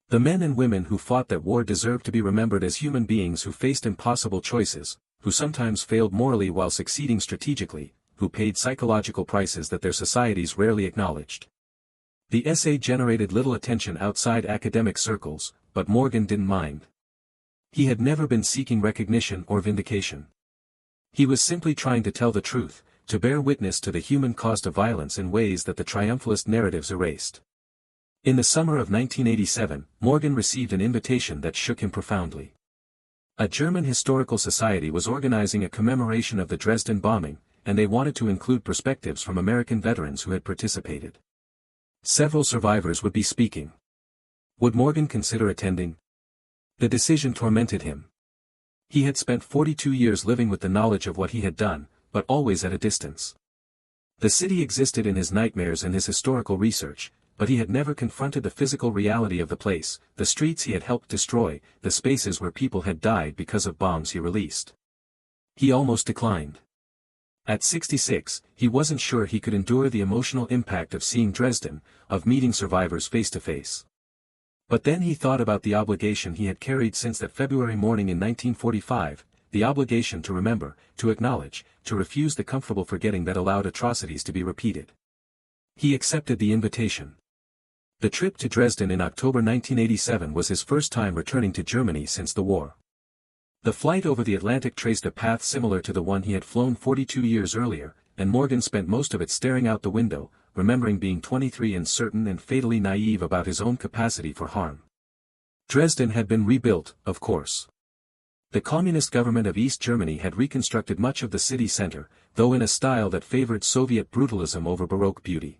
Speaker 1: The men and women who fought that war deserved to be remembered as human beings who faced impossible choices, who sometimes failed morally while succeeding strategically, who paid psychological prices that their societies rarely acknowledged. The essay generated little attention outside academic circles, but Morgan didn't mind. He had never been seeking recognition or vindication. He was simply trying to tell the truth, to bear witness to the human cost of violence in ways that the triumphalist narratives erased. In the summer of 1987, Morgan received an invitation that shook him profoundly. A German historical society was organizing a commemoration of the Dresden bombing, and they wanted to include perspectives from American veterans who had participated. Several survivors would be speaking. Would Morgan consider attending? The decision tormented him. He had spent 42 years living with the knowledge of what he had done, but always at a distance. The city existed in his nightmares and his historical research, but he had never confronted the physical reality of the place, the streets he had helped destroy, the spaces where people had died because of bombs he released. He almost declined. At 66, he wasn't sure he could endure the emotional impact of seeing Dresden, of meeting survivors face to face. But then he thought about the obligation he had carried since that February morning in 1945, the obligation to remember, to acknowledge, to refuse the comfortable forgetting that allowed atrocities to be repeated. He accepted the invitation. The trip to Dresden in October 1987 was his first time returning to Germany since the war. The flight over the Atlantic traced a path similar to the one he had flown 42 years earlier, and Morgan spent most of it staring out the window, remembering being 23 and certain and fatally naive about his own capacity for harm. Dresden had been rebuilt, of course. The communist government of East Germany had reconstructed much of the city center, though in a style that favored Soviet brutalism over Baroque beauty.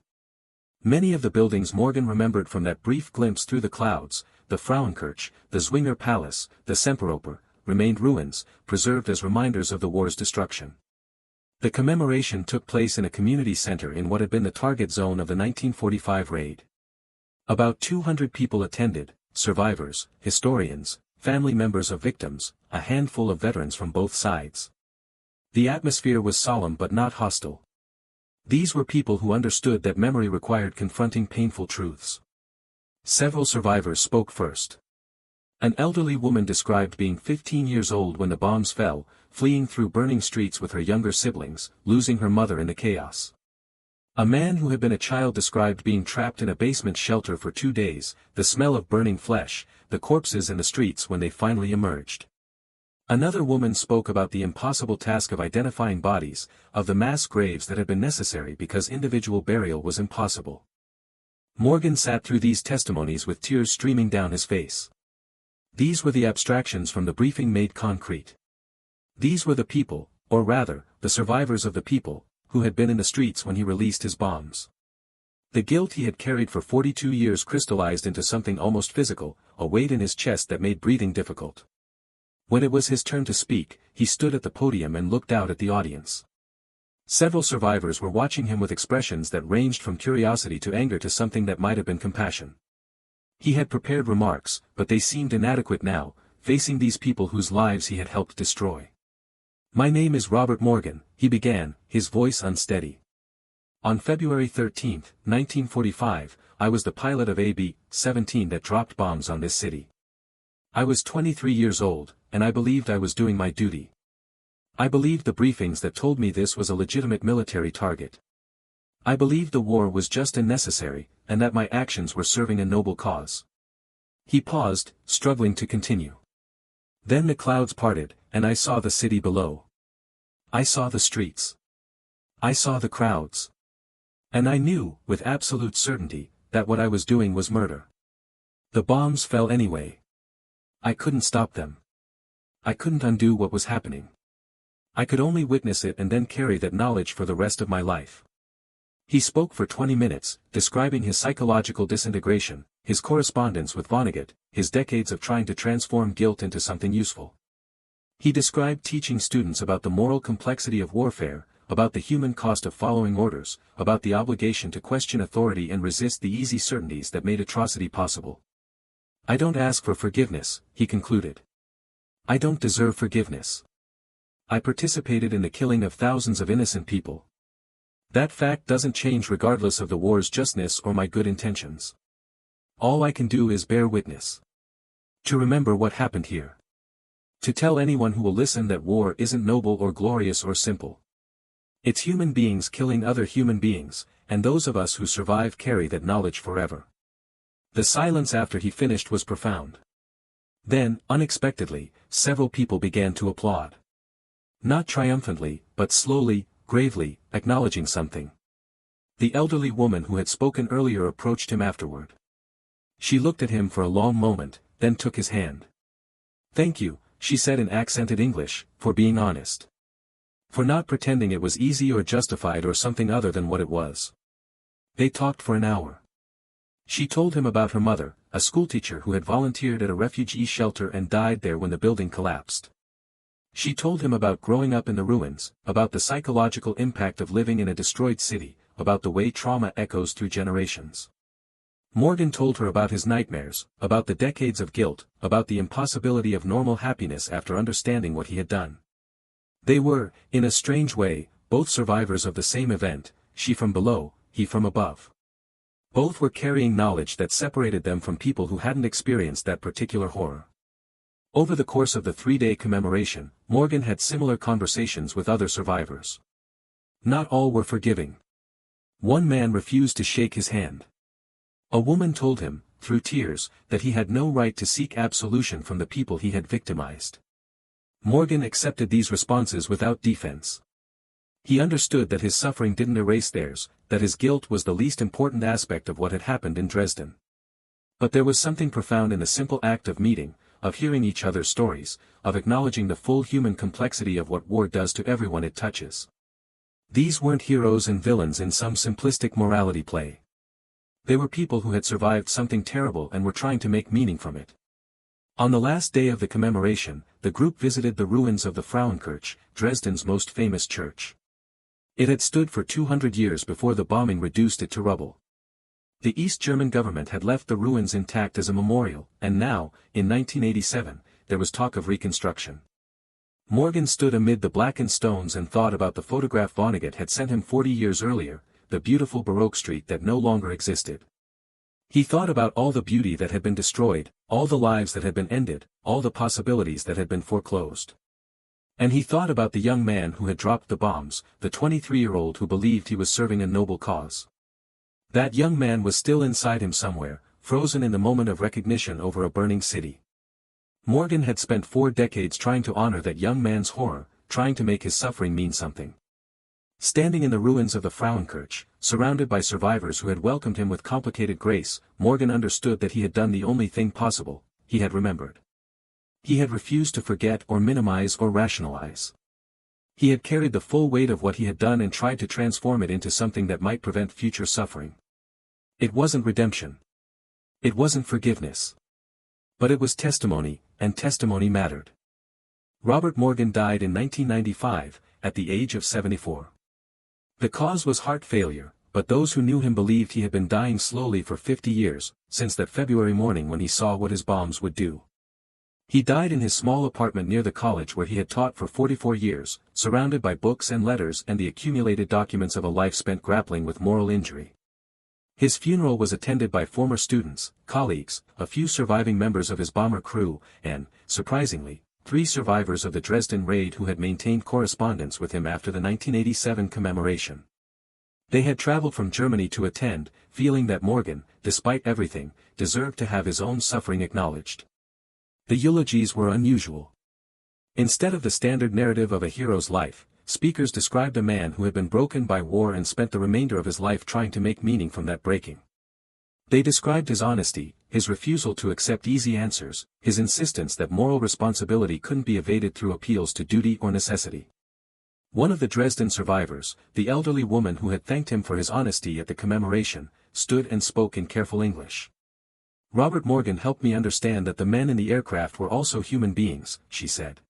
Speaker 1: Many of the buildings Morgan remembered from that brief glimpse through the clouds, the Frauenkirche, the Zwinger Palace, the Semperoper, remained ruins, preserved as reminders of the war's destruction. The commemoration took place in a community center in what had been the target zone of the 1945 raid. About 200 people attended, survivors, historians, family members of victims, a handful of veterans from both sides. The atmosphere was solemn but not hostile. These were people who understood that memory required confronting painful truths. Several survivors spoke first. An elderly woman described being 15 years old when the bombs fell, fleeing through burning streets with her younger siblings, losing her mother in the chaos. A man who had been a child described being trapped in a basement shelter for 2 days, the smell of burning flesh, the corpses in the streets when they finally emerged. Another woman spoke about the impossible task of identifying bodies, of the mass graves that had been necessary because individual burial was impossible. Morgan sat through these testimonies with tears streaming down his face. These were the abstractions from the briefing made concrete. These were the people, or rather, the survivors of the people, who had been in the streets when he released his bombs. The guilt he had carried for 42 years crystallized into something almost physical, a weight in his chest that made breathing difficult. When it was his turn to speak, he stood at the podium and looked out at the audience. Several survivors were watching him with expressions that ranged from curiosity to anger to something that might have been compassion. He had prepared remarks, but they seemed inadequate now, facing these people whose lives he had helped destroy. "My name is Robert Morgan," he began, his voice unsteady. "On February 13, 1945, I was the pilot of AB-17 that dropped bombs on this city. I was 23 years old, and I believed I was doing my duty. I believed the briefings that told me this was a legitimate military target. I believed the war was just and necessary, and that my actions were serving a noble cause." He paused, struggling to continue. "Then the clouds parted, and I saw the city below. I saw the streets. I saw the crowds. And I knew, with absolute certainty, that what I was doing was murder. The bombs fell anyway. I couldn't stop them. I couldn't undo what was happening. I could only witness it and then carry that knowledge for the rest of my life." He spoke for 20 minutes, describing his psychological disintegration, his correspondence with Vonnegut, his decades of trying to transform guilt into something useful. He described teaching students about the moral complexity of warfare, about the human cost of following orders, about the obligation to question authority and resist the easy certainties that made atrocity possible. "I don't ask for forgiveness," he concluded. "I don't deserve forgiveness. I participated in the killing of thousands of innocent people. That fact doesn't change regardless of the war's justness or my good intentions. All I can do is bear witness. To remember what happened here. To tell anyone who will listen that war isn't noble or glorious or simple. It's human beings killing other human beings, and those of us who survive carry that knowledge forever." The silence after he finished was profound. Then, unexpectedly, several people began to applaud. Not triumphantly, but slowly, gravely, acknowledging something. The elderly woman who had spoken earlier approached him afterward. She looked at him for a long moment, then took his hand. "Thank you," she said in accented English, "for being honest. For not pretending it was easy or justified or something other than what it was." They talked for an hour. She told him about her mother, a schoolteacher who had volunteered at a refugee shelter and died there when the building collapsed. She told him about growing up in the ruins, about the psychological impact of living in a destroyed city, about the way trauma echoes through generations. Morgan told her about his nightmares, about the decades of guilt, about the impossibility of normal happiness after understanding what he had done. They were, in a strange way, both survivors of the same event, she from below, he from above. Both were carrying knowledge that separated them from people who hadn't experienced that particular horror. Over the course of the 3-day commemoration, Morgan had similar conversations with other survivors. Not all were forgiving. One man refused to shake his hand. A woman told him, through tears, that he had no right to seek absolution from the people he had victimized. Morgan accepted these responses without defense. He understood that his suffering didn't erase theirs, that his guilt was the least important aspect of what had happened in Dresden. But there was something profound in the simple act of meeting, of hearing each other's stories, of acknowledging the full human complexity of what war does to everyone it touches. These weren't heroes and villains in some simplistic morality play. They were people who had survived something terrible and were trying to make meaning from it. On the last day of the commemoration, the group visited the ruins of the Frauenkirche, Dresden's most famous church. It had stood for 200 years before the bombing reduced it to rubble. The East German government had left the ruins intact as a memorial, and now, in 1987, there was talk of reconstruction. Morgan stood amid the blackened stones and thought about the photograph Vonnegut had sent him 40 years earlier, the beautiful Baroque street that no longer existed. He thought about all the beauty that had been destroyed, all the lives that had been ended, all the possibilities that had been foreclosed. And he thought about the young man who had dropped the bombs, the 23-year-old who believed he was serving a noble cause. That young man was still inside him somewhere, frozen in the moment of recognition over a burning city. Morgan had spent 4 decades trying to honor that young man's horror, trying to make his suffering mean something. Standing in the ruins of the Frauenkirche, surrounded by survivors who had welcomed him with complicated grace, Morgan understood that he had done the only thing possible: he had remembered. He had refused to forget or minimize or rationalize. He had carried the full weight of what he had done and tried to transform it into something that might prevent future suffering. It wasn't redemption. It wasn't forgiveness. But it was testimony, and testimony mattered. Robert Morgan died in 1995, at the age of 74. The cause was heart failure, but those who knew him believed he had been dying slowly for 50 years, since that February morning when he saw what his bombs would do. He died in his small apartment near the college where he had taught for 44 years, surrounded by books and letters and the accumulated documents of a life spent grappling with moral injury. His funeral was attended by former students, colleagues, a few surviving members of his bomber crew, and, surprisingly, 3 survivors of the Dresden raid who had maintained correspondence with him after the 1987 commemoration. They had traveled from Germany to attend, feeling that Morgan, despite everything, deserved to have his own suffering acknowledged. The eulogies were unusual. Instead of the standard narrative of a hero's life, speakers described a man who had been broken by war and spent the remainder of his life trying to make meaning from that breaking. They described his honesty, his refusal to accept easy answers, his insistence that moral responsibility couldn't be evaded through appeals to duty or necessity. One of the Dresden survivors, the elderly woman who had thanked him for his honesty at the commemoration, stood and spoke in careful English. "Robert Morgan helped me understand that the men in the aircraft were also human beings," she said.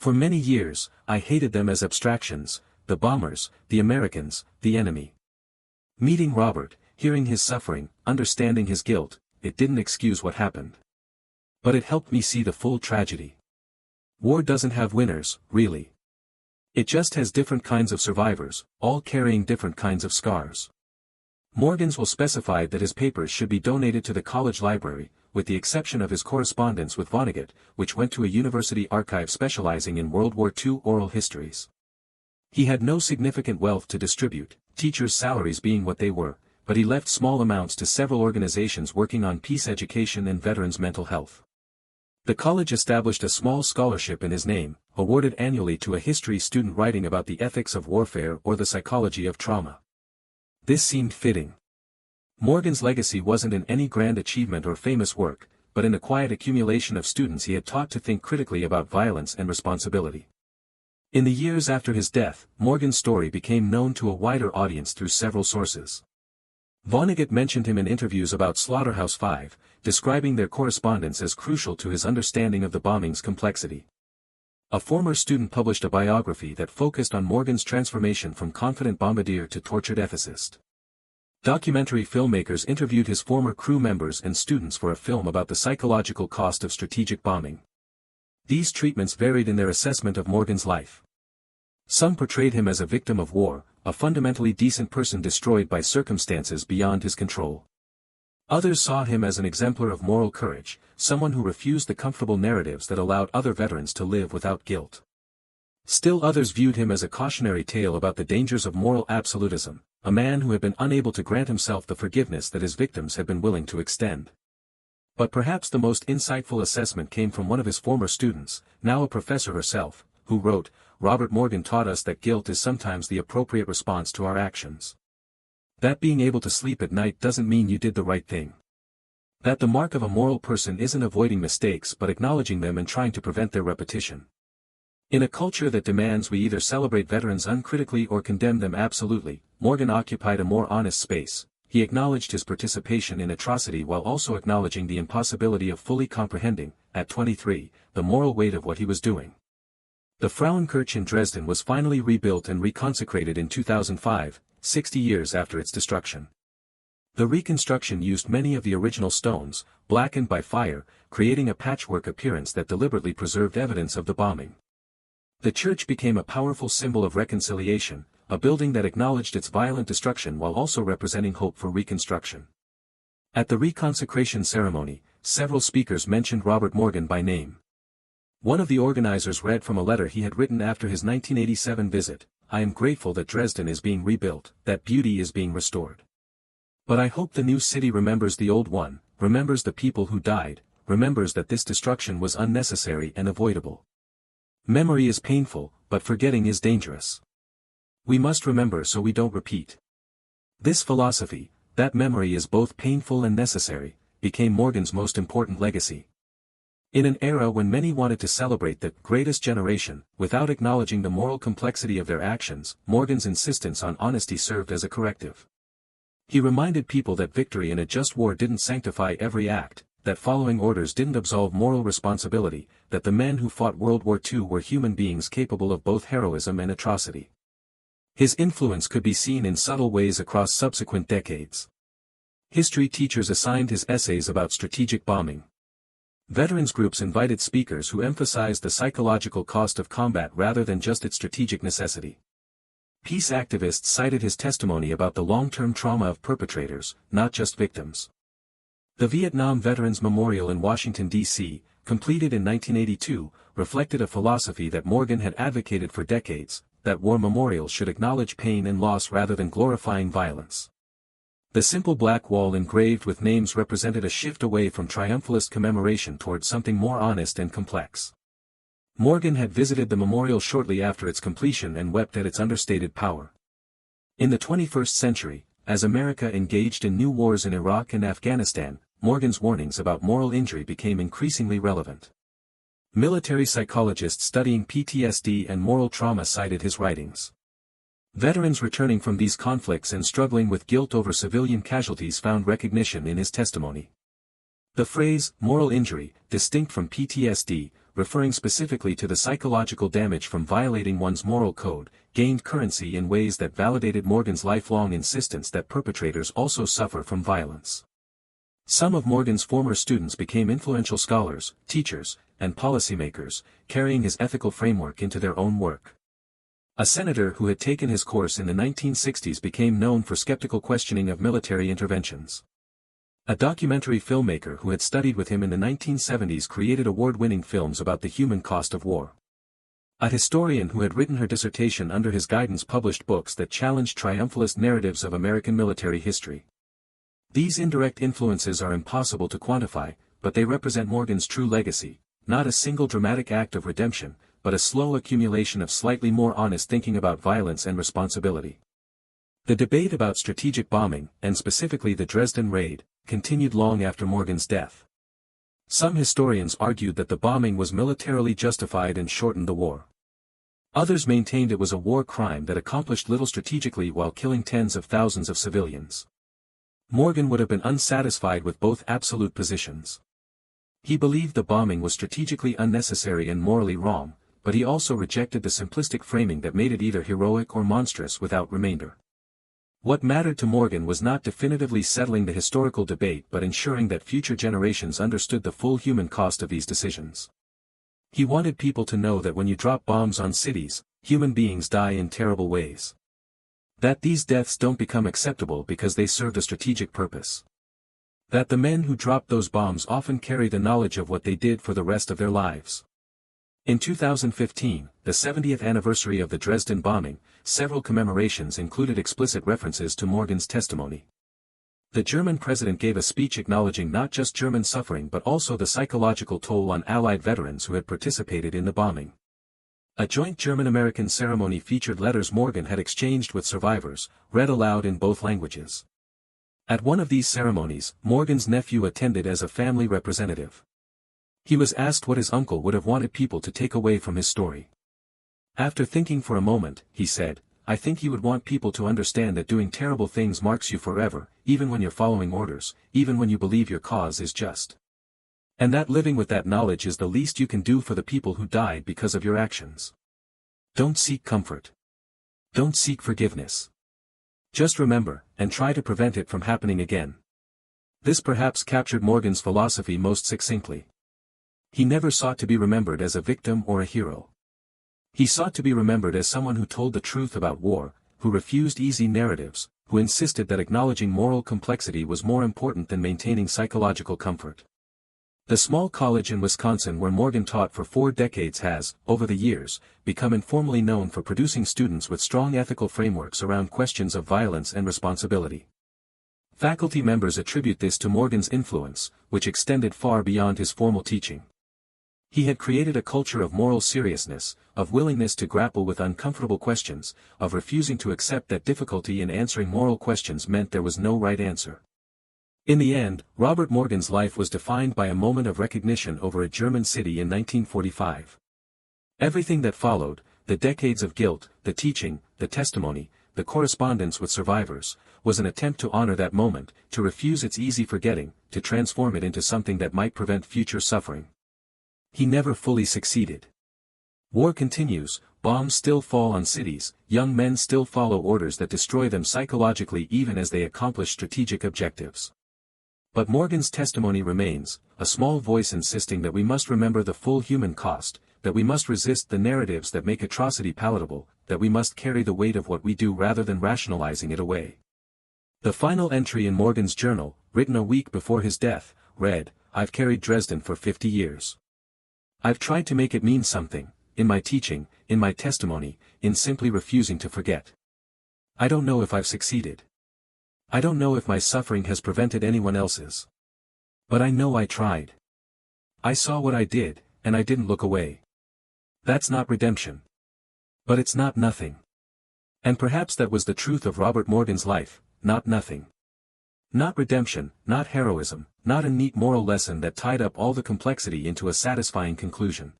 Speaker 1: For many years, I hated them as abstractions, the bombers, the Americans, the enemy. Meeting Robert, hearing his suffering, understanding his guilt, it didn't excuse what happened. But it helped me see the full tragedy. War doesn't have winners, really. It just has different kinds of survivors, all carrying different kinds of scars. Morgans will specify that his papers should be donated to the college library, with the exception of his correspondence with Vonnegut, which went to a university archive specializing in World War II oral histories. He had no significant wealth to distribute, teachers' salaries being what they were, but he left small amounts to several organizations working on peace education and veterans' mental health. The college established a small scholarship in his name, awarded annually to a history student writing about the ethics of warfare or the psychology of trauma. This seemed fitting. Morgan's legacy wasn't in any grand achievement or famous work, but in a quiet accumulation of students he had taught to think critically about violence and responsibility. In the years after his death, Morgan's story became known to a wider audience through several sources. Vonnegut mentioned him in interviews about Slaughterhouse-Five, describing their correspondence as crucial to his understanding of the bombing's complexity. A former student published a biography that focused on Morgan's transformation from confident bombardier to tortured ethicist. Documentary filmmakers interviewed his former crew members and students for a film about the psychological cost of strategic bombing. These treatments varied in their assessment of Morgan's life. Some portrayed him as a victim of war, a fundamentally decent person destroyed by circumstances beyond his control. Others saw him as an exemplar of moral courage, someone who refused the comfortable narratives that allowed other veterans to live without guilt. Still others viewed him as a cautionary tale about the dangers of moral absolutism, a man who had been unable to grant himself the forgiveness that his victims had been willing to extend. But perhaps the most insightful assessment came from one of his former students, now a professor herself, who wrote, "Robert Morgan taught us that guilt is sometimes the appropriate response to our actions. That being able to sleep at night doesn't mean you did the right thing. That the mark of a moral person isn't avoiding mistakes but acknowledging them and trying to prevent their repetition." In a culture that demands we either celebrate veterans uncritically or condemn them absolutely, Morgan occupied a more honest space. He acknowledged his participation in atrocity while also acknowledging the impossibility of fully comprehending, at 23, the moral weight of what he was doing. The Frauenkirche in Dresden was finally rebuilt and reconsecrated in 2005, 60 years after its destruction. The reconstruction used many of the original stones, blackened by fire, creating a patchwork appearance that deliberately preserved evidence of the bombing. The church became a powerful symbol of reconciliation, a building that acknowledged its violent destruction while also representing hope for reconstruction. At the reconsecration ceremony, several speakers mentioned Robert Morgan by name. One of the organizers read from a letter he had written after his 1987 visit, "I am grateful that Dresden is being rebuilt, that beauty is being restored. But I hope the new city remembers the old one, remembers the people who died, remembers that this destruction was unnecessary and avoidable. Memory is painful, but forgetting is dangerous. We must remember so we don't repeat." This philosophy, that memory is both painful and necessary, became Morgan's most important legacy. In an era when many wanted to celebrate the greatest generation, without acknowledging the moral complexity of their actions, Morgan's insistence on honesty served as a corrective. He reminded people that victory in a just war didn't sanctify every act, that following orders didn't absolve moral responsibility, that the men who fought World War II were human beings capable of both heroism and atrocity. His influence could be seen in subtle ways across subsequent decades. History teachers assigned his essays about strategic bombing. Veterans groups invited speakers who emphasized the psychological cost of combat rather than just its strategic necessity. Peace activists cited his testimony about the long-term trauma of perpetrators, not just victims. The Vietnam Veterans Memorial in Washington, D.C., completed in 1982, reflected a philosophy that Morgan had advocated for decades, that war memorials should acknowledge pain and loss rather than glorifying violence. The simple black wall engraved with names represented a shift away from triumphalist commemoration towards something more honest and complex. Morgan had visited the memorial shortly after its completion and wept at its understated power. In the 21st century, as America engaged in new wars in Iraq and Afghanistan, Morgan's warnings about moral injury became increasingly relevant. Military psychologists studying PTSD and moral trauma cited his writings. Veterans returning from these conflicts and struggling with guilt over civilian casualties found recognition in his testimony. The phrase, moral injury, distinct from PTSD, referring specifically to the psychological damage from violating one's moral code, gained currency in ways that validated Morgan's lifelong insistence that perpetrators also suffer from violence. Some of Morgan's former students became influential scholars, teachers, and policymakers, carrying his ethical framework into their own work. A senator who had taken his course in the 1960s became known for skeptical questioning of military interventions. A documentary filmmaker who had studied with him in the 1970s created award-winning films about the human cost of war. A historian who had written her dissertation under his guidance published books that challenged triumphalist narratives of American military history. These indirect influences are impossible to quantify, but they represent Morgan's true legacy, not a single dramatic act of redemption, but a slow accumulation of slightly more honest thinking about violence and responsibility. The debate about strategic bombing, and specifically the Dresden raid, continued long after Morgan's death. Some historians argued that the bombing was militarily justified and shortened the war. Others maintained it was a war crime that accomplished little strategically while killing tens of thousands of civilians. Morgan would have been unsatisfied with both absolute positions. He believed the bombing was strategically unnecessary and morally wrong, but he also rejected the simplistic framing that made it either heroic or monstrous without remainder. What mattered to Morgan was not definitively settling the historical debate but ensuring that future generations understood the full human cost of these decisions. He wanted people to know that when you drop bombs on cities, human beings die in terrible ways. That these deaths don't become acceptable because they served a strategic purpose. That the men who dropped those bombs often carry the knowledge of what they did for the rest of their lives. In 2015, the 70th anniversary of the Dresden bombing, several commemorations included explicit references to Morgan's testimony. The German president gave a speech acknowledging not just German suffering but also the psychological toll on Allied veterans who had participated in the bombing. A joint German-American ceremony featured letters Morgan had exchanged with survivors, read aloud in both languages. At one of these ceremonies, Morgan's nephew attended as a family representative. He was asked what his uncle would have wanted people to take away from his story. After thinking for a moment, he said, "I think he would want people to understand that doing terrible things marks you forever, even when you're following orders, even when you believe your cause is just. And that living with that knowledge is the least you can do for the people who died because of your actions. Don't seek comfort. Don't seek forgiveness. Just remember, and try to prevent it from happening again." This perhaps captured Morgan's philosophy most succinctly. He never sought to be remembered as a victim or a hero. He sought to be remembered as someone who told the truth about war, who refused easy narratives, who insisted that acknowledging moral complexity was more important than maintaining psychological comfort. The small college in Wisconsin where Morgan taught for 4 decades has, over the years, become informally known for producing students with strong ethical frameworks around questions of violence and responsibility. Faculty members attribute this to Morgan's influence, which extended far beyond his formal teaching. He had created a culture of moral seriousness, of willingness to grapple with uncomfortable questions, of refusing to accept that difficulty in answering moral questions meant there was no right answer. In the end, Robert Morgan's life was defined by a moment of recognition over a German city in 1945. Everything that followed, the decades of guilt, the teaching, the testimony, the correspondence with survivors, was an attempt to honor that moment, to refuse its easy forgetting, to transform it into something that might prevent future suffering. He never fully succeeded. War continues, bombs still fall on cities, young men still follow orders that destroy them psychologically even as they accomplish strategic objectives. But Morgan's testimony remains, a small voice insisting that we must remember the full human cost, that we must resist the narratives that make atrocity palatable, that we must carry the weight of what we do rather than rationalizing it away. The final entry in Morgan's journal, written a week before his death, read, "I've carried Dresden for 50 years. I've tried to make it mean something, in my teaching, in my testimony, in simply refusing to forget. I don't know if I've succeeded. I don't know if my suffering has prevented anyone else's. But I know I tried. I saw what I did, and I didn't look away. That's not redemption. But it's not nothing." And perhaps that was the truth of Robert Morgan's life, not nothing. Not redemption, not heroism, not a neat moral lesson that tied up all the complexity into a satisfying conclusion.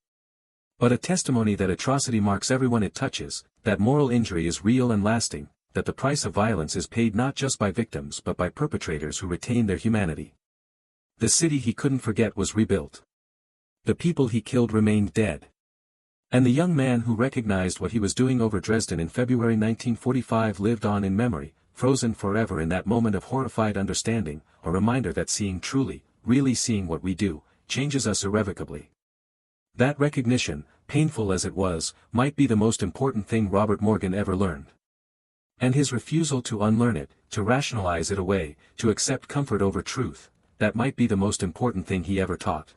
Speaker 1: But a testimony that atrocity marks everyone it touches, that moral injury is real and lasting, that the price of violence is paid not just by victims but by perpetrators who retain their humanity. The city he couldn't forget was rebuilt. The people he killed remained dead. And the young man who recognized what he was doing over Dresden in February 1945 lived on in memory, frozen forever in that moment of horrified understanding, a reminder that seeing truly, really seeing what we do, changes us irrevocably. That recognition, painful as it was, might be the most important thing Robert Morgan ever learned. And his refusal to unlearn it, to rationalize it away, to accept comfort over truth, that might be the most important thing he ever taught.